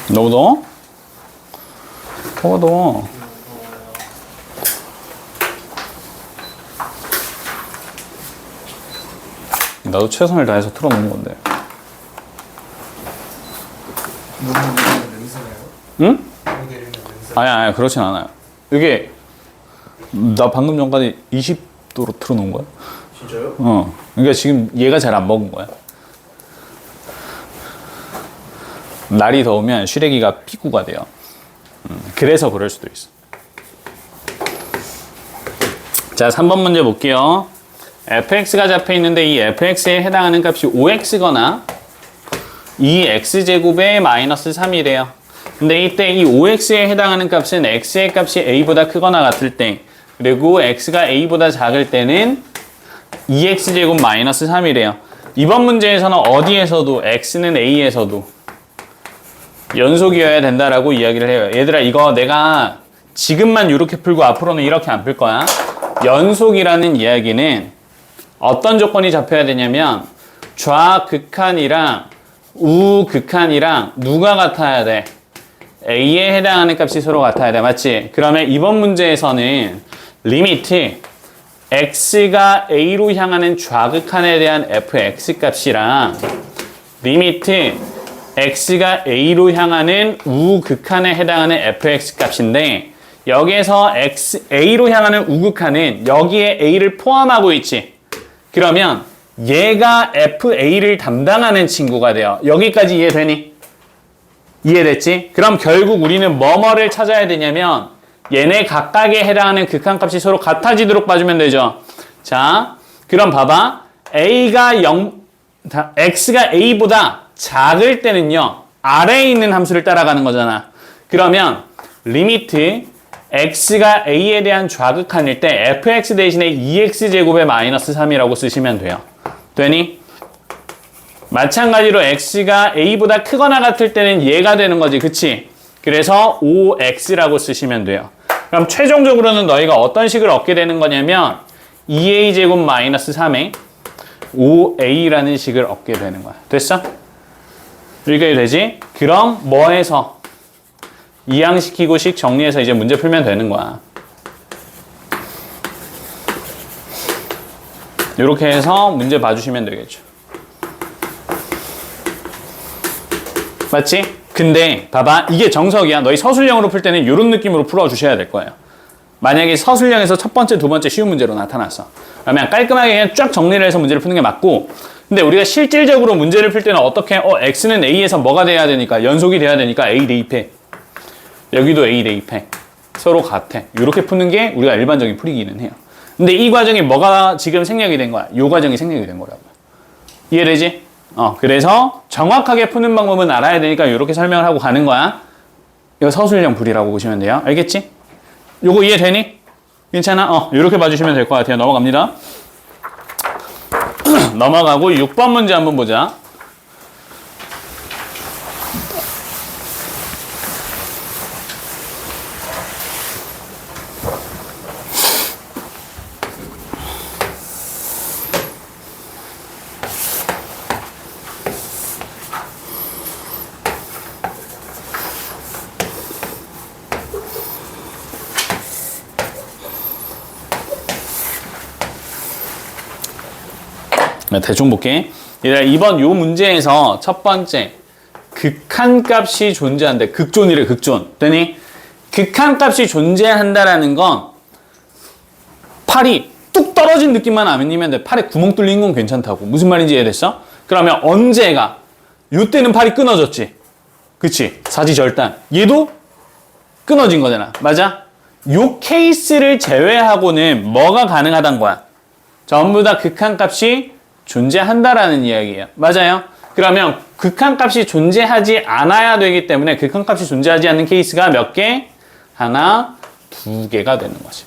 너무 더워? 더워. 나도 최선을 다해서 틀어놓은 건데. 너무 냄새나요? 응? 너무 내리는 냄새. 아니, 그렇진 않아요. 이게, 나 방금 전까지 20도로 틀어놓은 거야. 진짜요? 그러니까 지금 얘가 잘 안 먹은 거야. 날이 더우면 슈레기가 피구가 돼요. 그래서 그럴 수도 있어. 자, 3번 문제 볼게요. fx가 잡혀 있는데 이 fx에 해당하는 값이 5x거나 2x제곱에 마이너스 3이래요. 근데 이때 이 5x에 해당하는 값은 x의 값이 a보다 크거나 같을 때, 그리고 x가 a보다 작을 때는 2x제곱 마이너스 3이래요. 이번 문제에서는 어디에서도 x는 a에서도 연속이어야 된다라고 이야기를 해요. 얘들아, 이거 내가 지금만 이렇게 풀고 앞으로는 이렇게 안 풀 거야. 연속이라는 이야기는 어떤 조건이 잡혀야 되냐면 좌극한이랑 우극한이랑 누가 같아야 돼? A에 해당하는 값이 서로 같아야 돼. 맞지? 그러면 이번 문제에서는 리미트 X가 A로 향하는 좌극한에 대한 fx 값이랑 리미트 X가 A로 향하는 우극한에 해당하는 fx 값인데, 여기에서 A로 향하는 우극한은 여기에 A를 포함하고 있지. 그러면 얘가 FA를 담당하는 친구가 돼요. 여기까지 이해되니? 이해됐지? 그럼 결국 우리는 뭐뭐를 찾아야 되냐면 얘네 각각에 해당하는 극한값이 서로 같아지도록 봐주면 되죠. 자, 그럼 봐봐. X가 A보다 작을 때는요, 아래에 있는 함수를 따라가는 거잖아. 그러면 리미트 x가 a에 대한 좌극한일 때 fx 대신에 2x제곱의 마이너스 3이라고 쓰시면 돼요. 되니? 마찬가지로 x가 a보다 크거나 같을 때는 얘가 되는 거지. 그치? 그래서 5x라고 쓰시면 돼요. 그럼 최종적으로는 너희가 어떤 식을 얻게 되는 거냐면 2a제곱 마이너스 3에 5a라는 식을 얻게 되는 거야. 됐어? 여기까지 되지? 그럼 뭐해서? 이항시키고식 정리해서 이제 문제 풀면 되는 거야. 이렇게 해서 문제 봐주시면 되겠죠. 맞지? 근데 봐봐, 이게 정석이야. 너희 서술형으로 풀 때는 이런 느낌으로 풀어주셔야 될 거예요. 만약에 서술형에서 첫 번째, 두 번째 쉬운 문제로 나타났어. 그러면 깔끔하게 그냥 쫙 정리를 해서 문제를 푸는 게 맞고, 근데 우리가 실질적으로 문제를 풀 때는 어떻게, x는 a에서 뭐가 돼야 되니까, 연속이 돼야 되니까 a 대입해. 여기도 a 대입해. 서로 같아. 이렇게 푸는 게 우리가 일반적인 풀이기는 해요. 근데 이 과정이 뭐가 지금 생략이 된 거야? 이 과정이 생략이 된 거라고요. 이해되지? 그래서 정확하게 푸는 방법은 알아야 되니까 이렇게 설명을 하고 가는 거야. 이거 서술형 풀이라고 보시면 돼요. 알겠지? 요거 이해되니? 괜찮아? 이렇게 봐주시면 될 것 같아요. 넘어갑니다. 넘어가고 6번 문제 한번 보자. 대충 볼게. 얘들아, 이번 요 문제에서 첫 번째 극한값이 존재한다. 극존이래, 극존. 되니? 극한값이 존재한다라는 건 팔이 뚝 떨어진 느낌만 아니면 돼. 팔에 구멍 뚫린 건 괜찮다고. 무슨 말인지 이해됐어? 그러면 언제가? 요때는 팔이 끊어졌지. 그치? 사지절단. 얘도 끊어진 거잖아. 맞아? 요 케이스를 제외하고는 뭐가 가능하단 거야? 전부 다 극한값이 존재한다라는 이야기예요. 맞아요? 그러면 극한값이 존재하지 않아야 되기 때문에 극한값이 존재하지 않는 케이스가 몇 개? 하나, 두 개가 되는 거지.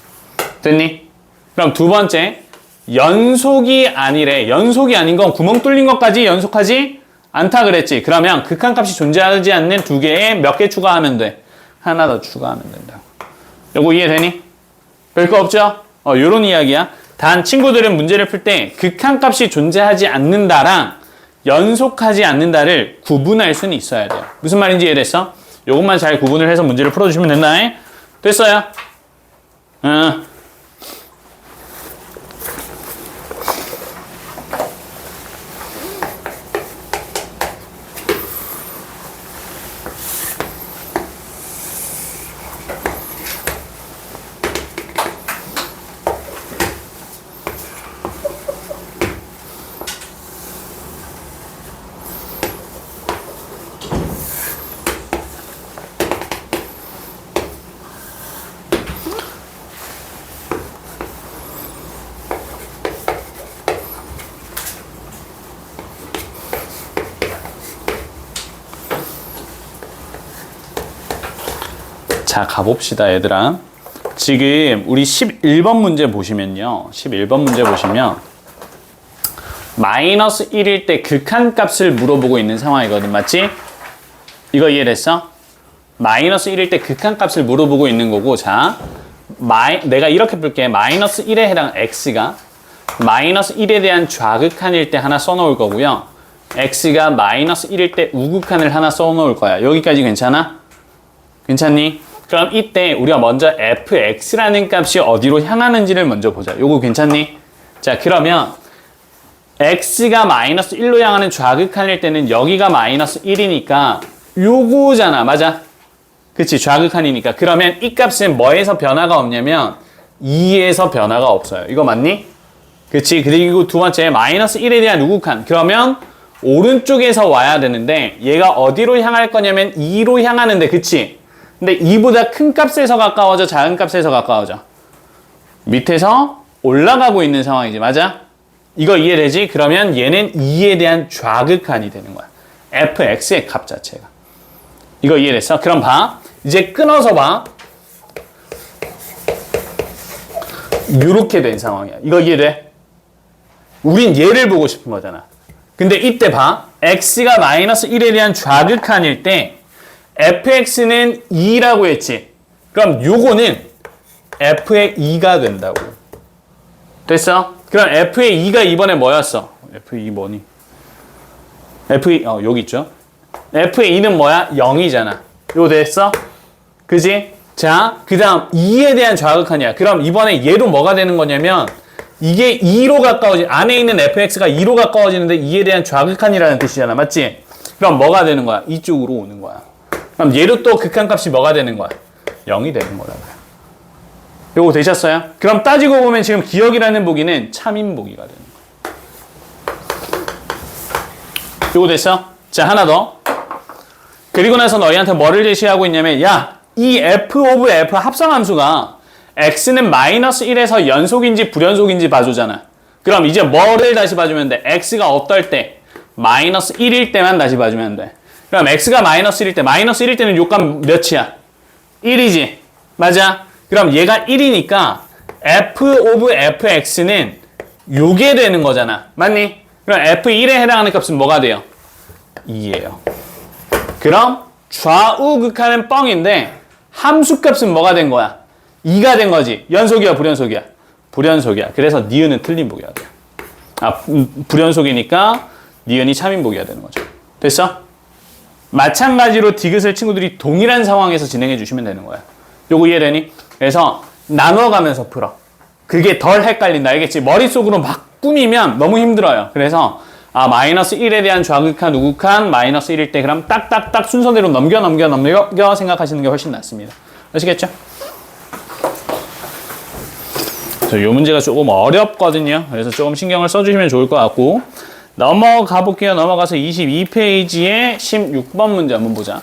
됐니? 그럼 두 번째, 연속이 아니래. 연속이 아닌 건 구멍 뚫린 것까지 연속하지 않다 그랬지. 그러면 극한값이 존재하지 않는 두 개에 몇 개 추가하면 돼? 하나 더 추가하면 된다고. 요거 이해되니? 별거 없죠? 요런 이야기야. 단 친구들은 문제를 풀 때 극한값이 존재하지 않는다랑 연속하지 않는다를 구분할 수는 있어야 돼요. 무슨 말인지 이해됐어? 요것만 잘 구분을 해서 문제를 풀어주시면 된다. 됐어요? 자, 가봅시다, 얘들아. 지금 우리 11번 문제 보시면요. 11번 문제 보시면 마이너스 1일 때 극한값을 물어보고 있는 상황이거든. 맞지? 이거 이해됐어? 마이너스 1일 때 극한값을 물어보고 있는 거고, 자, 내가 이렇게 볼게. 마이너스 1에 해당 x가 마이너스 1에 대한 좌극한일 때 하나 써놓을 거고요. x가 마이너스 1일 때 우극한을 하나 써놓을 거야. 여기까지 괜찮아? 괜찮니? 그럼 이때 우리가 먼저 fx라는 값이 어디로 향하는지를 먼저 보자. 요거 괜찮니? 자, 그러면 x가 마이너스 1로 향하는 좌극한일 때는 여기가 마이너스 1이니까 요거잖아. 맞아? 그치? 좌극한이니까. 그러면 이 값은 뭐에서 변화가 없냐면 2에서 변화가 없어요. 이거 맞니? 그치? 그리고 두 번째 마이너스 1에 대한 우극한. 그러면 오른쪽에서 와야 되는데 얘가 어디로 향할 거냐면 2로 향하는데, 그치? 근데 2보다 큰 값에서 가까워져, 작은 값에서 가까워져? 밑에서 올라가고 있는 상황이지. 맞아? 이거 이해되지? 그러면 얘는 2에 대한 좌극한이 되는 거야. fx의 값 자체가. 이거 이해됐어? 그럼 봐. 이제 끊어서 봐. 요렇게 된 상황이야. 이거 이해돼? 우린 얘를 보고 싶은 거잖아. 근데 이때 봐. x가 마이너스 1에 대한 좌극한일 때 fx는 2라고 했지. 그럼 요거는 f의 2가 된다고. 됐어? 그럼 f의 2가 이번에 뭐였어? f의 2 뭐니? f의 여기 있죠? f의 2는 뭐야? 0이잖아. 요거 됐어? 그지? 자, 그 다음 2에 대한 좌극한이야. 그럼 이번에 얘로 뭐가 되는 거냐면 이게 2로 안에 있는 fx가 2로 가까워지는데 2에 대한 좌극한이라는 뜻이잖아. 맞지? 그럼 뭐가 되는 거야? 이쪽으로 오는 거야. 그럼 얘로 또 극한값이 뭐가 되는 거야? 0이 되는 거라고요. 요거 되셨어요? 그럼 따지고 보면 지금 기억이라는 보기는 참인보기가 되는 거야. 요거 됐어? 자, 하나 더. 그리고 나서 너희한테 뭐를 제시하고 있냐면, 야, 이 f 오브 f 합성함수가 x는 마이너스 1에서 연속인지 불연속인지 봐주잖아. 그럼 이제 뭐를 다시 봐주면 돼? x가 어떨 때? 마이너스 1일 때만 다시 봐주면 돼. 그럼 x가 마이너스 1일 때, 마이너스 1일 때는 요값 몇이야? 1이지. 맞아? 그럼 얘가 1이니까 f 오브 fx는 요게 되는 거잖아. 맞니? 그럼 f1에 해당하는 값은 뭐가 돼요? 2예요. 그럼 좌우 극한은 뻥인데 함수 값은 뭐가 된 거야? 2가 된 거지. 연속이야, 불연속이야? 불연속이야. 그래서 니은은 틀린 보기가 돼. 불연속이니까 니은이 참인보기가 되는 거죠. 됐어? 마찬가지로 디귿을 친구들이 동일한 상황에서 진행해 주시면 되는 거야. 요거 이해되니? 그래서 나눠가면서 풀어. 그게 덜 헷갈린다. 알겠지? 머릿속으로 막 꾸미면 너무 힘들어요. 그래서 마이너스 1에 대한 좌극한 우극한 마이너스 1일 때 그럼 딱딱딱 순서대로 넘겨 생각하시는 게 훨씬 낫습니다. 아시겠죠? 이 문제가 조금 어렵거든요. 그래서 조금 신경을 써주시면 좋을 것 같고 넘어가 볼게요. 넘어가서 22페이지에 16번 문제 한번 보자.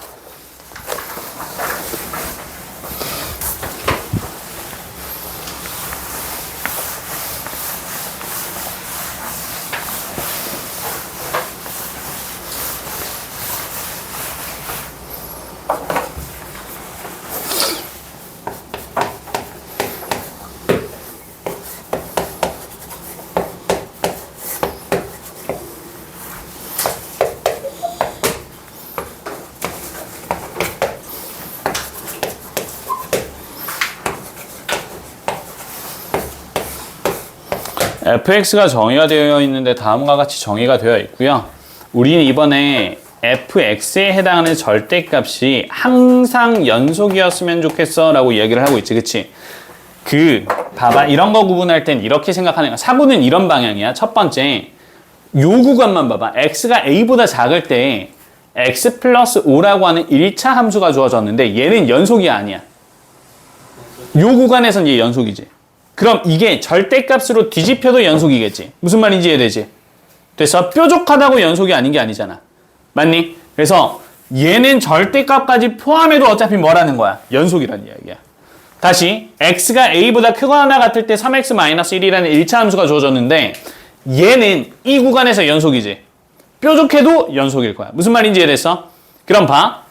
fx가 정의가 되어 있는데 다음과 같이 정의가 되어 있고요. 우리는 이번에 fx에 해당하는 절대값이 항상 연속이었으면 좋겠어 라고 이야기를 하고 있지. 그치? 봐봐. 이런 거 구분할 땐 이렇게 생각하는 거야. 사고는 이런 방향이야. 첫 번째, 요 구간만 봐봐. x가 a보다 작을 때 x 플러스 5라고 하는 1차 함수가 주어졌는데 얘는 연속이 아니야. 요 구간에선 얘 연속이지. 그럼 이게 절대값으로 뒤집혀도 연속이겠지. 무슨 말인지 이해되지? 그래서 뾰족하다고 연속이 아닌 게 아니잖아. 맞니? 그래서 얘는 절대값까지 포함해도 어차피 뭐라는 거야? 연속이라는 이야기야. 다시 x가 a보다 크거나 같을 때 3x-1이라는 1차 함수가 주어졌는데 얘는 이 구간에서 연속이지. 뾰족해도 연속일 거야. 무슨 말인지 이해됐어? 그럼 봐.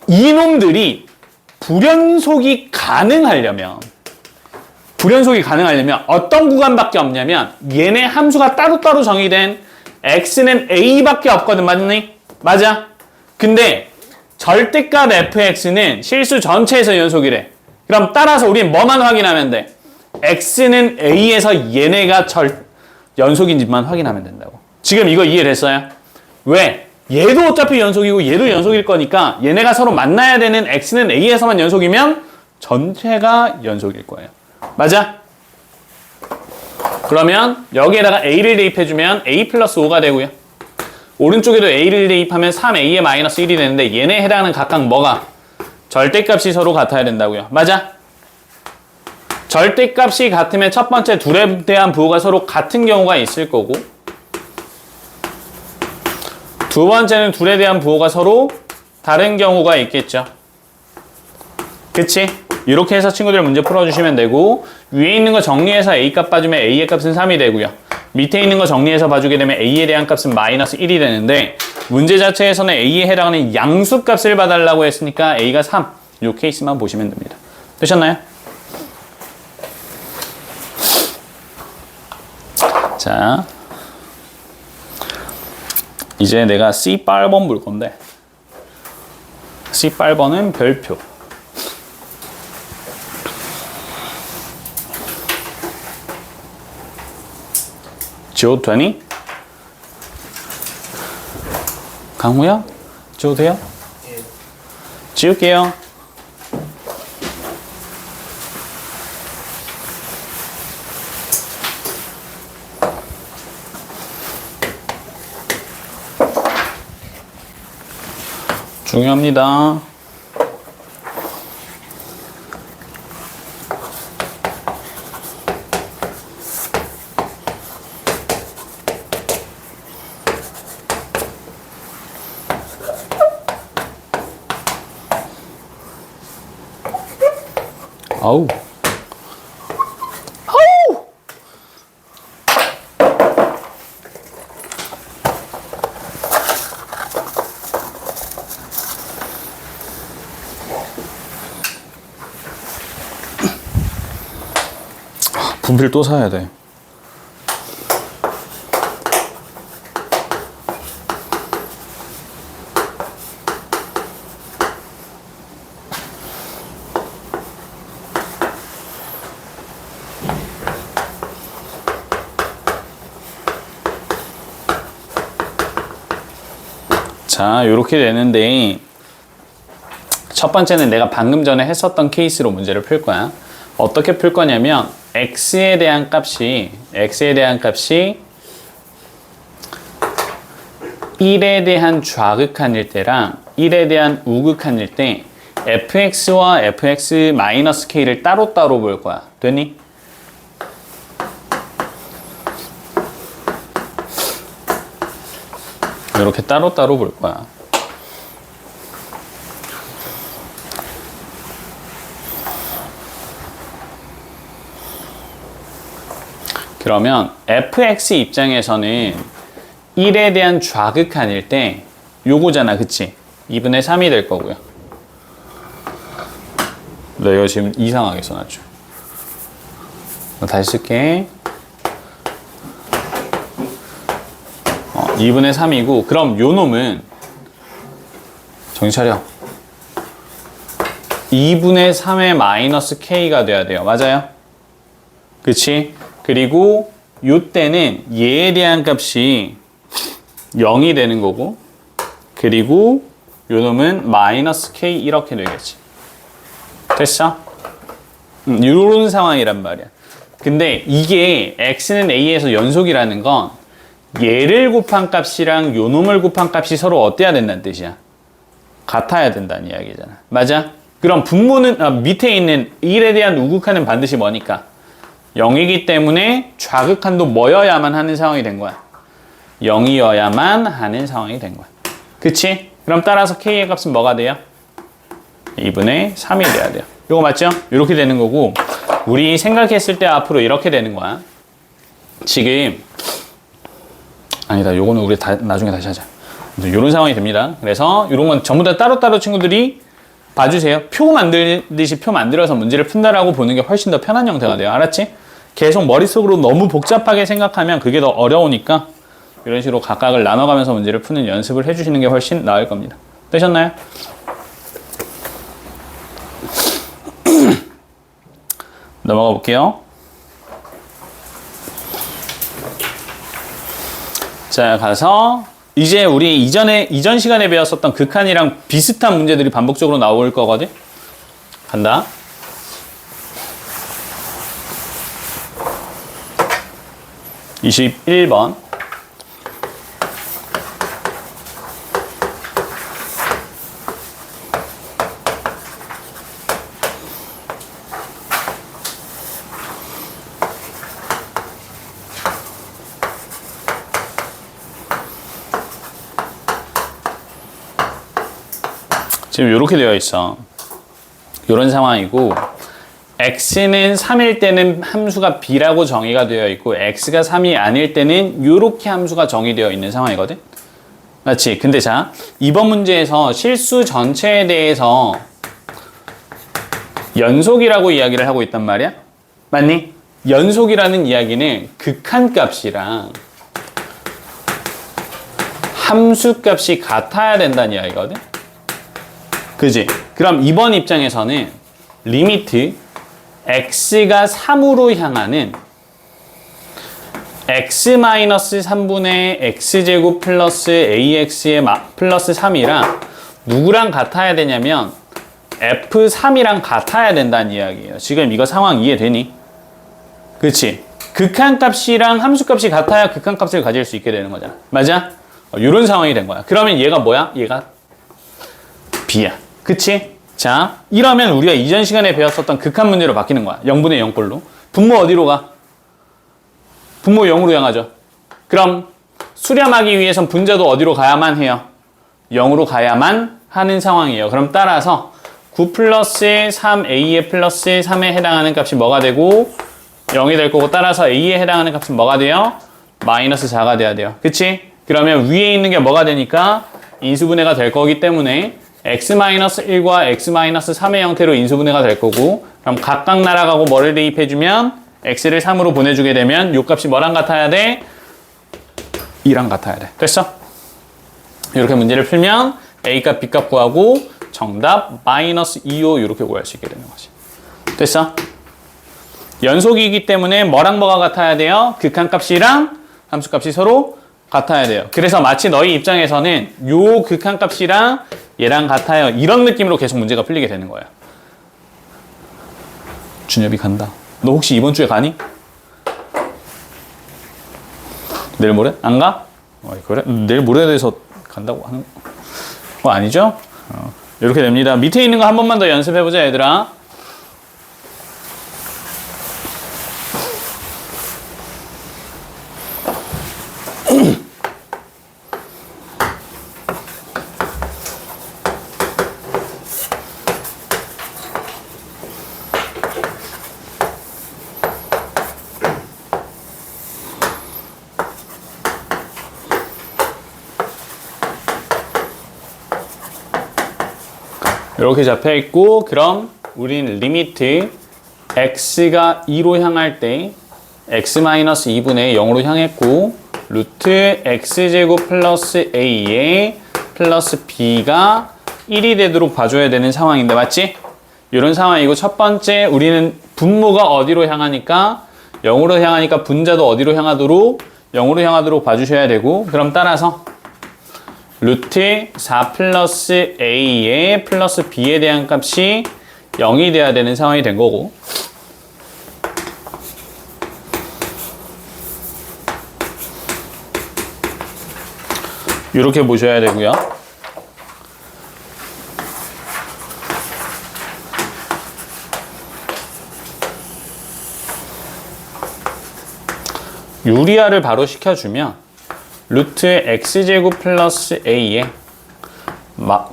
이놈들이 불연속이 가능하려면 어떤 구간밖에 없냐면 얘네 함수가 따로따로 정의된 x는 a밖에 없거든. 맞니? 맞아. 근데 절대값 fx는 실수 전체에서 연속이래. 그럼 따라서 우린 뭐만 확인하면 돼? x는 a에서 얘네가 연속인지만 확인하면 된다고. 지금 이거 이해됐어요? 왜? 얘도 어차피 연속이고 얘도 연속일 거니까 얘네가 서로 만나야 되는 x는 a에서만 연속이면 전체가 연속일 거예요. 맞아? 그러면 여기에다가 a를 대입해주면 a 플러스 5가 되고요. 오른쪽에도 a를 대입하면 3a의 마이너스 1이 되는데 얘네에 해당하는 각각 뭐가? 절대값이 서로 같아야 된다고요. 맞아? 절대값이 같으면 첫 번째 둘에 대한 부호가 서로 같은 경우가 있을 거고 두 번째는 둘에 대한 부호가 서로 다른 경우가 있겠죠. 그치? 이렇게 해서 친구들 문제 풀어주시면 되고 위에 있는 거 정리해서 a값 봐주면 a의 값은 3이 되고요. 밑에 있는 거 정리해서 봐주게 되면 a에 대한 값은 마이너스 1이 되는데 문제 자체에서는 a에 해당하는 양수값을 봐달라고 했으니까 a가 3. 이 케이스만 보시면 됩니다. 되셨나요? 자, 이제 내가 C8번 볼 건데 C8번은 별표. 지워도 되니? 강우야? 지워도 돼요? 예. 지울게요. 중요합니다. 아우. 아우. 분필 또 사야 돼. 자, 이렇게 되는데 첫 번째는 내가 방금 전에 했었던 케이스로 문제를 풀 거야. 어떻게 풀 거냐면 x에 대한 값이 1에 대한 좌극한일 때랑 1에 대한 우극한일 때 fx와 fx-k를 따로따로 볼 거야. 됐니? 이렇게 따로따로 볼 거야. 그러면 fx 입장에서는 1에 대한 좌극한일 때 요거잖아, 그치? 2분의 3이 될 거고요. 나 이거 지금 이상하게 써놨죠. 다시 쓸게. 2분의 3이고 그럼 요 놈은 정신 차려. 2분의 3의 마이너스 k가 돼야 돼요. 맞아요? 그치? 그리고 요 때는 얘에 대한 값이 0이 되는 거고 그리고 요 놈은 마이너스 k 이렇게 되겠지. 됐어? 이런 상황이란 말이야. 근데 이게 x는 a에서 연속이라는 건 얘를 곱한 값이랑 요 놈을 곱한 값이 서로 어때야 된다는 뜻이야. 같아야 된다는 이야기잖아. 맞아? 그럼 분모는 밑에 있는 1에 대한 우극한은 반드시 뭐니까? 0이기 때문에 좌극한도 뭐여야만 하는 상황이 된 거야. 0이어야만 하는 상황이 된 거야. 그치? 그럼 따라서 k의 값은 뭐가 돼요? 2분의 3이 돼야 돼요. 이거 맞죠? 이렇게 되는 거고 우리 생각했을 때 앞으로 이렇게 되는 거야. 지금 아니다. 요거는 우리 나중에 다시 하자. 이런 상황이 됩니다. 그래서 이런 건 전부 다 따로따로 친구들이 봐주세요. 표 만들듯이 표 만들어서 문제를 푼다라고 보는 게 훨씬 더 편한 형태가 돼요. 알았지? 계속 머릿속으로 너무 복잡하게 생각하면 그게 더 어려우니까 이런 식으로 각각을 나눠가면서 문제를 푸는 연습을 해주시는 게 훨씬 나을 겁니다. 되셨나요? 넘어가 볼게요. 자, 가서 이제 우리 이전 시간에 배웠었던 극한이랑 비슷한 문제들이 반복적으로 나올 거거든. 간다. (21번) 지금 이렇게 되어 있어. 이런 상황이고 x는 3일 때는 함수가 b라고 정의가 되어 있고 x가 3이 아닐 때는 이렇게 함수가 정의되어 있는 상황이거든. 맞지? 근데 자, 이번 문제에서 실수 전체에 대해서 연속이라고 이야기를 하고 있단 말이야. 맞니? 연속이라는 이야기는 극한값이랑 함수값이 같아야 된다는 이야기거든. 그지? 그럼 이번 입장에서는 리미트 x가 3으로 향하는 x-3분의 x제곱 플러스 ax의 플러스 3이랑 누구랑 같아야 되냐면 f3이랑 같아야 된다는 이야기예요. 지금 이거 상황 이해되니? 그치? 극한값이랑 함수값이 같아야 극한값을 가질 수 있게 되는 거잖아. 맞아? 이런 상황이 된 거야. 그러면 얘가 뭐야? 얘가 b야. 그치? 자, 이러면 우리가 이전 시간에 배웠었던 극한 문제로 바뀌는 거야. 0분의 0꼴로. 분모 어디로 가? 분모 0으로 향하죠. 그럼 수렴하기 위해선 분자도 어디로 가야만 해요? 0으로 가야만 하는 상황이에요. 그럼 따라서 9 플러스 3a의 플러스 3에 해당하는 값이 뭐가 되고 0이 될 거고 따라서 a에 해당하는 값은 뭐가 돼요? 마이너스 4가 돼야 돼요. 그치? 그러면 위에 있는 게 뭐가 되니까 인수분해가 될 거기 때문에 x-1과 x-3의 형태로 인수분해가 될 거고 그럼 각각 날아가고 뭐를 대입해주면 x를 3으로 보내주게 되면 요 값이 뭐랑 같아야 돼? 2랑 같아야 돼. 됐어? 이렇게 문제를 풀면 a값, b값 구하고 정답 마이너스 2호 이렇게 구할 수 있게 되는 거지. 됐어? 연속이기 때문에 뭐랑 뭐가 같아야 돼요? 극한값이랑 함수값이 서로 같아야 돼요. 그래서 마치 너희 입장에서는 요 극한값이랑 얘랑 같아요. 이런 느낌으로 계속 문제가 풀리게 되는 거예요. 준엽이 간다. 너 혹시 이번 주에 가니? 내일 모레? 안 가? 그래? 내일 모레에 대해서 간다고 하는 거 아니죠? 이렇게 됩니다. 밑에 있는 거 한 번만 더 연습해보자, 얘들아. 이렇게 잡혀 있고, 그럼 우린 리미트 x가 2로 향할 때 x-2분의 0으로 향했고, 루트 x제곱 플러스 a에 플러스 b가 1이 되도록 봐줘야 되는 상황인데, 맞지? 이런 상황이고, 첫 번째 우리는 분모가 어디로 향하니까 0으로 향하니까 분자도 어디로 향하도록 0으로 향하도록 봐주셔야 되고, 그럼 따라서 루트 4 플러스 a에 플러스 b에 대한 값이 0이 돼야 되는 상황이 된 거고, 이렇게 보셔야 되고요. 유리화를 바로 시켜주면 루트 x제곱 플러스 a에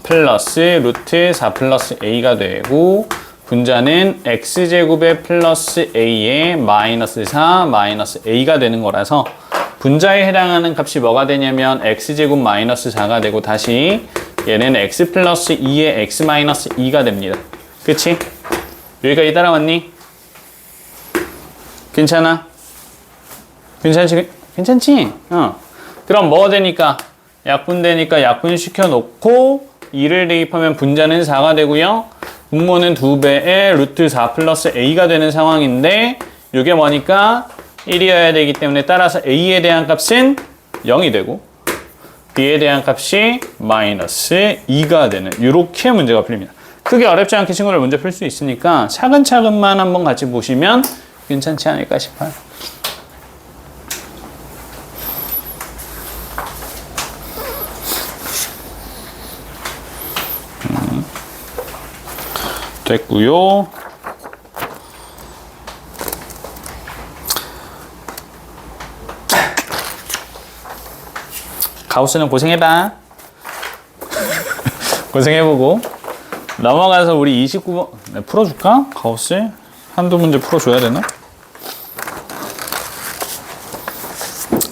플러스 루트 4 플러스 a가 되고, 분자는 x제곱에 플러스 a에 마이너스 4 마이너스 a가 되는 거라서 분자에 해당하는 값이 뭐가 되냐면 x제곱 마이너스 4가 되고, 다시 얘는 x 플러스 2에 x 마이너스 2가 됩니다. 그치? 여기까지 따라왔니? 괜찮아? 괜찮지? 그럼 뭐가 되니까? 약분되니까 약분시켜 놓고 2를 대입하면 분자는 4가 되고요. 분모는 2배의 루트 4 플러스 a가 되는 상황인데, 이게 뭐니까 1이어야 되기 때문에 따라서 a에 대한 값은 0이 되고 b에 대한 값이 마이너스 2가 되는, 이렇게 문제가 풀립니다. 크게 어렵지 않게 친구들 문제 풀 수 있으니까 차근차근만 한번 같이 보시면 괜찮지 않을까 싶어요. 됐고요. 가우스는 고생해봐. 고생해보고 넘어가서 우리 29번 풀어줄까? 가우스 한두 문제 풀어줘야 되나?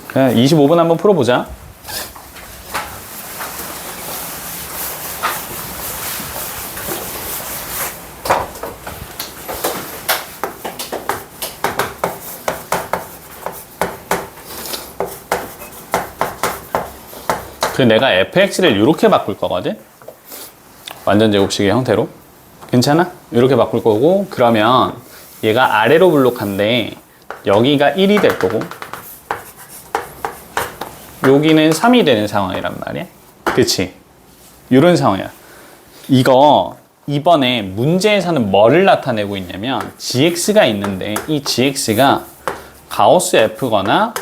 그냥 25번 한번 풀어보자. 내가 fx를 이렇게 바꿀 거거든? 완전 제곱식의 형태로. 괜찮아? 이렇게 바꿀 거고, 그러면 얘가 아래로 블록한데 여기가 1이 될 거고 여기는 3이 되는 상황이란 말이야. 그치? 이런 상황이야. 이거 이번에 문제에서는 뭐를 나타내고 있냐면 gx가 있는데, 이 gx가 가우스 f거나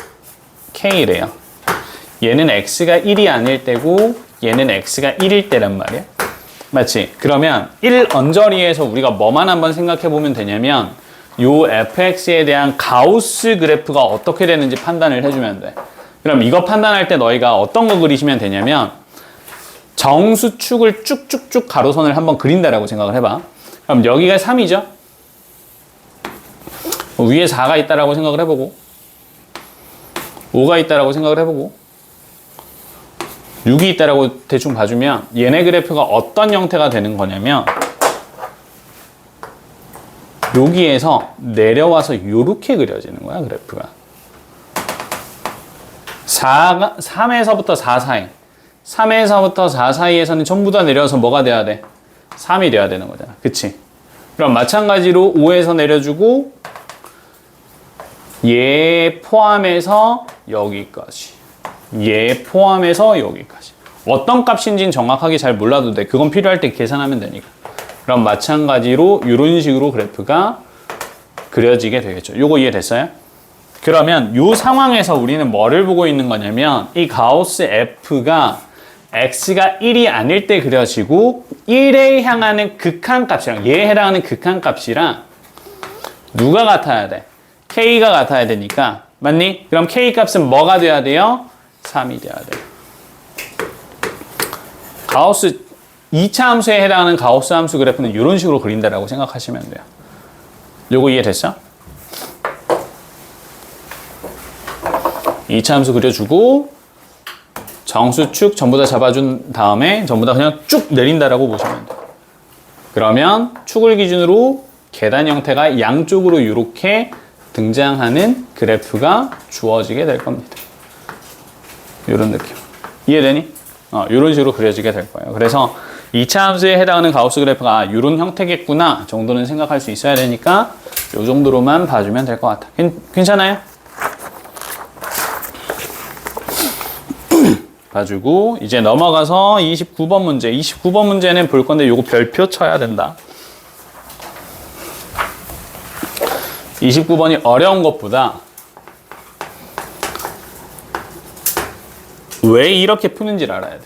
k래요. 얘는 x가 1이 아닐 때고 얘는 x가 1일 때란 말이야. 맞지? 그러면 1 언저리에서 우리가 뭐만 한번 생각해 보면 되냐면 요 fx에 대한 가우스 그래프가 어떻게 되는지 판단을 해주면 돼. 그럼 이거 판단할 때 너희가 어떤 거 그리시면 되냐면 정수축을 쭉쭉쭉 가로선을 한번 그린다라고 생각을 해봐. 그럼 여기가 3이죠? 위에 4가 있다라고 생각을 해보고 5가 있다라고 생각을 해보고 6이 있다라고 대충 봐주면 얘네 그래프가 어떤 형태가 되는 거냐면 여기에서 내려와서 이렇게 그려지는 거야, 그래프가. 3에서부터 4 사이, 3에서부터 4 사이에서는 전부 다 내려와서 뭐가 돼야 돼? 3이 돼야 되는 거잖아. 그치? 그럼 마찬가지로 5에서 내려주고 얘 포함해서 여기까지, 얘 포함해서 여기까지. 어떤 값인지는 정확하게 잘 몰라도 돼. 그건 필요할 때 계산하면 되니까. 그럼 마찬가지로 이런 식으로 그래프가 그려지게 되겠죠. 요거 이해됐어요? 그러면 요 상황에서 우리는 뭐를 보고 있는 거냐면 이 가우스 F가 x가 1이 아닐 때 그려지고 1에 향하는 극한값이랑 얘에 해당하는 극한값이랑 누가 같아야 돼? k가 같아야 되니까 맞니? 그럼 k 값은 뭐가 돼야 돼요? 3이 돼야 돼요. 가우스 2차 함수에 해당하는 가우스 함수 그래프는 이런 식으로 그린다라고 생각하시면 돼요. 요거 이해됐어? 2차 함수 그려주고 정수축 전부 다 잡아준 다음에 전부 다 그냥 쭉 내린다라고 보시면 돼요. 그러면 축을 기준으로 계단 형태가 양쪽으로 이렇게 등장하는 그래프가 주어지게 될 겁니다. 이런 느낌. 이해되니? 이런 식으로 그려지게 될 거예요. 그래서 2차 함수에 해당하는 가우스 그래프가 이런 형태겠구나 정도는 생각할 수 있어야 되니까 이 정도로만 봐주면 될 것 같아. 괜찮아요? 봐주고 이제 넘어가서 29번 문제. 29번 문제는 볼 건데 요거 별표 쳐야 된다. 29번이 어려운 것보다 왜 이렇게 푸는지를 알아야 돼.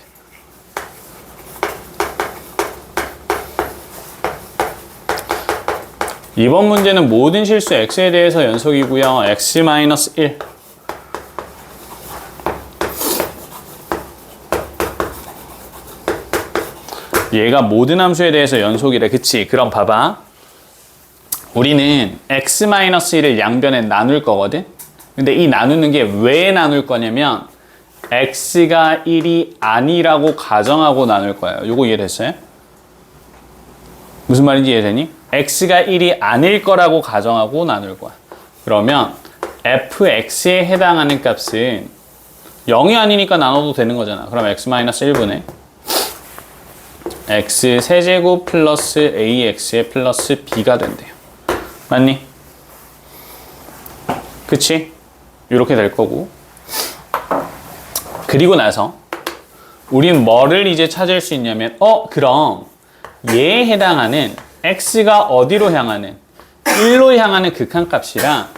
이번 문제는 모든 실수 x에 대해서 연속이고요. x-1. 얘가 모든 함수에 대해서 연속이래. 그치? 그럼 봐봐. 우리는 x-1을 양변에 나눌 거거든? 근데 이 나누는 게 왜 나눌 거냐면 x가 1이 아니라고 가정하고 나눌 거예요. 요거 이해됐어요? 무슨 말인지 이해되니? x가 1이 아닐 거라고 가정하고 나눌 거야. 그러면 fx에 해당하는 값은 0이 아니니까 나눠도 되는 거잖아. 그럼 x-1분의 x 세제곱 플러스 ax의 플러스 b가 된대요. 맞니? 그치? 이렇게 될 거고. 그리고 나서 우린 뭐를 이제 찾을 수 있냐면 그럼 얘에 해당하는 x가 어디로 향하는 1로 향하는 극한값이랑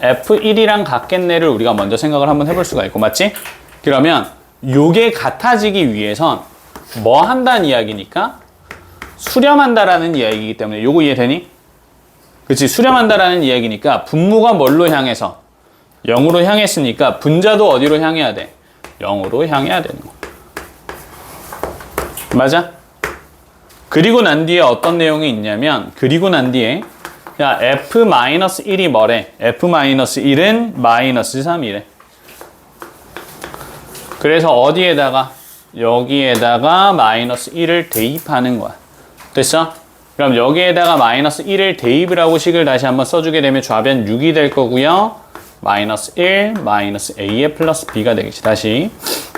f1이랑 같겠네를 우리가 먼저 생각을 한번 해볼 수가 있고 맞지? 그러면 요게 같아지기 위해선 뭐 한다는 이야기니까 수렴한다라는 이야기이기 때문에 요거 이해되니? 그치? 수렴한다라는 이야기니까 분모가 뭘로 향해서 0으로 향했으니까 분자도 어디로 향해야 돼? 0으로 향해야 되는 거. 맞아? 그리고 난 뒤에 어떤 내용이 있냐면 그리고 난 뒤에 야 f-1이 뭐래? f-1은 마이너스 3이래. 그래서 어디에다가? 여기에다가 마이너스 1을 대입하는 거야. 됐어? 그럼 여기에다가 마이너스 1을 대입을 하고 식을 다시 한번 써주게 되면 좌변 6이 될 거고요. 마이너스 1, 마이너스 a의 플러스 b가 되겠지. 다시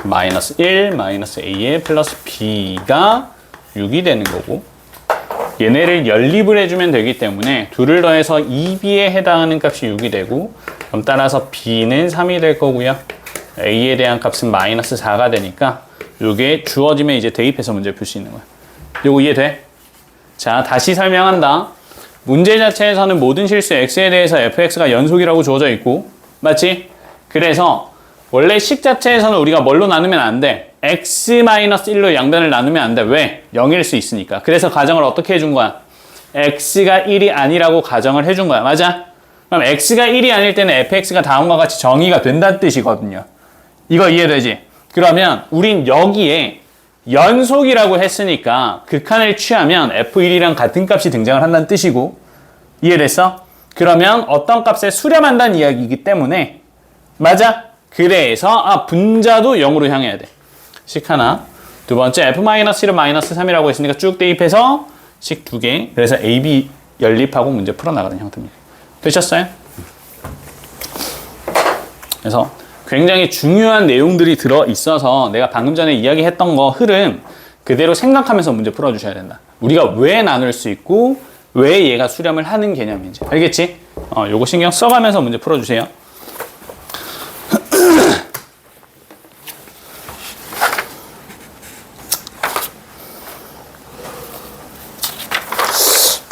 마이너스 1, 마이너스 a의 플러스 b가 6이 되는 거고 얘네를 연립을 해주면 되기 때문에 둘을 더해서 2b에 해당하는 값이 6이 되고 그럼 따라서 b는 3이 될 거고요. a에 대한 값은 마이너스 4가 되니까 이게 주어지면 이제 대입해서 문제 풀 수 있는 거야. 요거 이해돼? 자, 다시 설명한다. 문제 자체에서는 모든 실수 x에 대해서 fx가 연속이라고 주어져 있고 맞지? 그래서 원래 식 자체에서는 우리가 뭘로 나누면 안 돼? x-1로 양변을 나누면 안 돼. 왜? 0일 수 있으니까. 그래서 가정을 어떻게 해준 거야? x가 1이 아니라고 가정을 해준 거야. 맞아? 그럼 x가 1이 아닐 때는 fx가 다음과 같이 정의가 된다는 뜻이거든요. 이거 이해되지? 그러면 우린 여기에 연속이라고 했으니까 극한을 취하면 f1이랑 같은 값이 등장을 한다는 뜻이고 이해됐어? 그러면 어떤 값에 수렴한다는 이야기이기 때문에 맞아? 그래서 분자도 0으로 향해야 돼. 식 하나. 두 번째 f-1은 마이너스 3이라고 했으니까 쭉 대입해서 식 두 개. 그래서 a, b 연립하고 문제 풀어나가는 형태입니다. 되셨어요? 그래서 굉장히 중요한 내용들이 들어있어서 내가 방금 전에 이야기했던 거 흐름 그대로 생각하면서 문제 풀어주셔야 된다. 우리가 왜 나눌 수 있고 왜 얘가 수렴을 하는 개념인지 알겠지? 요거 신경 써가면서 문제 풀어주세요.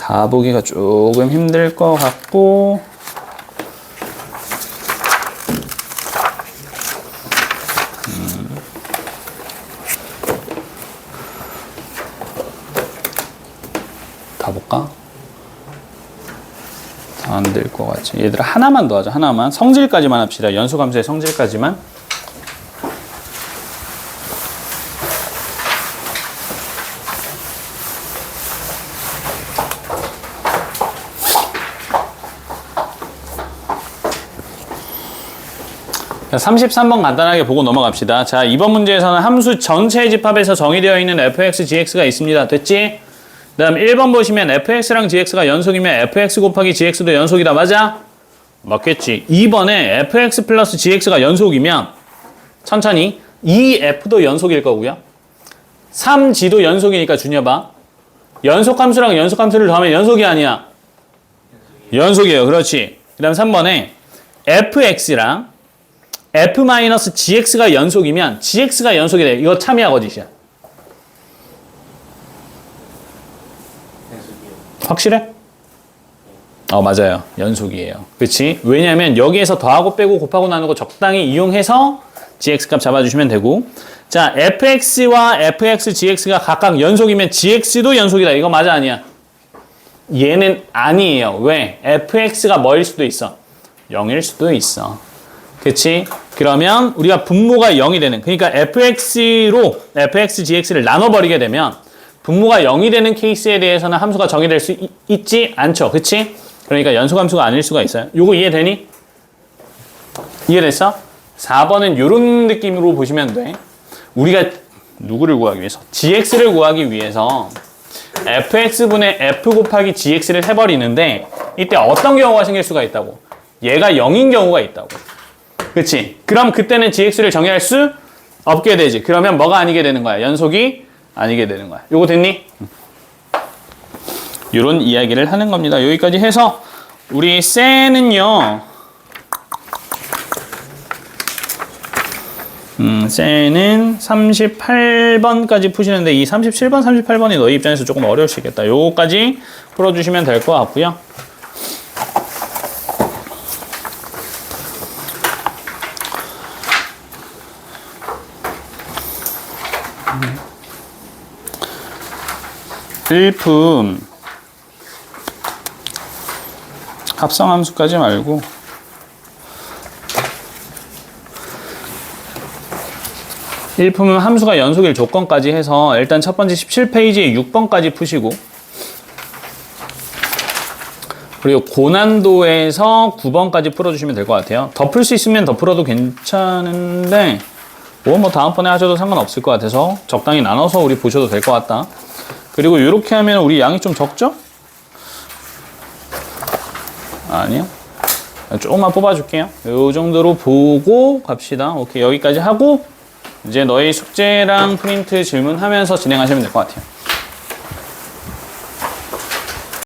다 보기가 조금 힘들 것 같고 다 볼까? 다 안 될 것 같지. 얘들아 하나만 더 하자. 하나만. 성질까지만 합시다. 연소감수의 성질까지만. 자, 33번 간단하게 보고 넘어갑시다. 자, 이번 문제에서는 함수 전체의 집합에서 정의되어 있는 fx, gx가 있습니다. 됐지? 그 다음 1번 보시면 fx랑 gx가 연속이면 fx 곱하기 gx도 연속이다. 맞아? 맞겠지. 2번에 fx 플러스 gx가 연속이면 천천히 2f도 연속일 거고요. 3g도 연속이니까 준여봐. 연속함수랑 연속함수를 더하면 연속이 아니야. 연속이에요. 그렇지. 그 다음 3번에 fx랑 f-gx가 연속이면 gx가 연속이 돼. 이거 참이야 거짓이야? 확실해? 맞아요. 연속이에요. 그치? 왜냐면 여기에서 더하고 빼고 곱하고 나누고 적당히 이용해서 gx 값 잡아주시면 되고 자, fx와 fx, gx가 각각 연속이면 gx도 연속이다. 이거 맞아 아니야? 얘는 아니에요. 왜? fx가 뭐일 수도 있어? 0일 수도 있어. 그치? 그러면 우리가 분모가 0이 되는 그러니까 fx로 fx, gx를 나눠버리게 되면 분모가 0이 되는 케이스에 대해서는 함수가 정의될 수 있지 않죠. 그치? 그러니까 연속함수가 아닐 수가 있어요. 요거 이해되니? 이해됐어? 4번은 요런 느낌으로 보시면 돼. 우리가 누구를 구하기 위해서? gx를 구하기 위해서 fx분의 f 곱하기 gx를 해버리는데 이때 어떤 경우가 생길 수가 있다고? 얘가 0인 경우가 있다고. 그치? 그럼 그때는 gx를 정의할 수 없게 되지. 그러면 뭐가 아니게 되는 거야? 연속이 아니게 되는 거야. 요거 됐니? 요런 이야기를 하는 겁니다. 여기까지 해서 우리 쎄는요. 쎄는 38번까지 푸시는데 이 37번, 38번이 너희 입장에서 조금 어려울 수 있겠다. 요거까지 풀어주시면 될 것 같고요. 일품 합성함수까지 말고 일품은 함수가 연속일 조건까지 해서 일단 첫 번째 17페이지에 6번까지 푸시고 그리고 고난도에서 9번까지 풀어주시면 될 것 같아요. 더 풀 수 있으면 더 풀어도 괜찮은데 뭐 다음번에 하셔도 상관없을 것 같아서 적당히 나눠서 우리 보셔도 될 것 같다. 그리고 이렇게 하면 우리 양이 좀 적죠? 아니요. 조금만 뽑아줄게요. 이 정도로 보고 갑시다. 오케이, 여기까지 하고 이제 너희 숙제랑 프린트 질문하면서 진행하시면 될 것 같아요.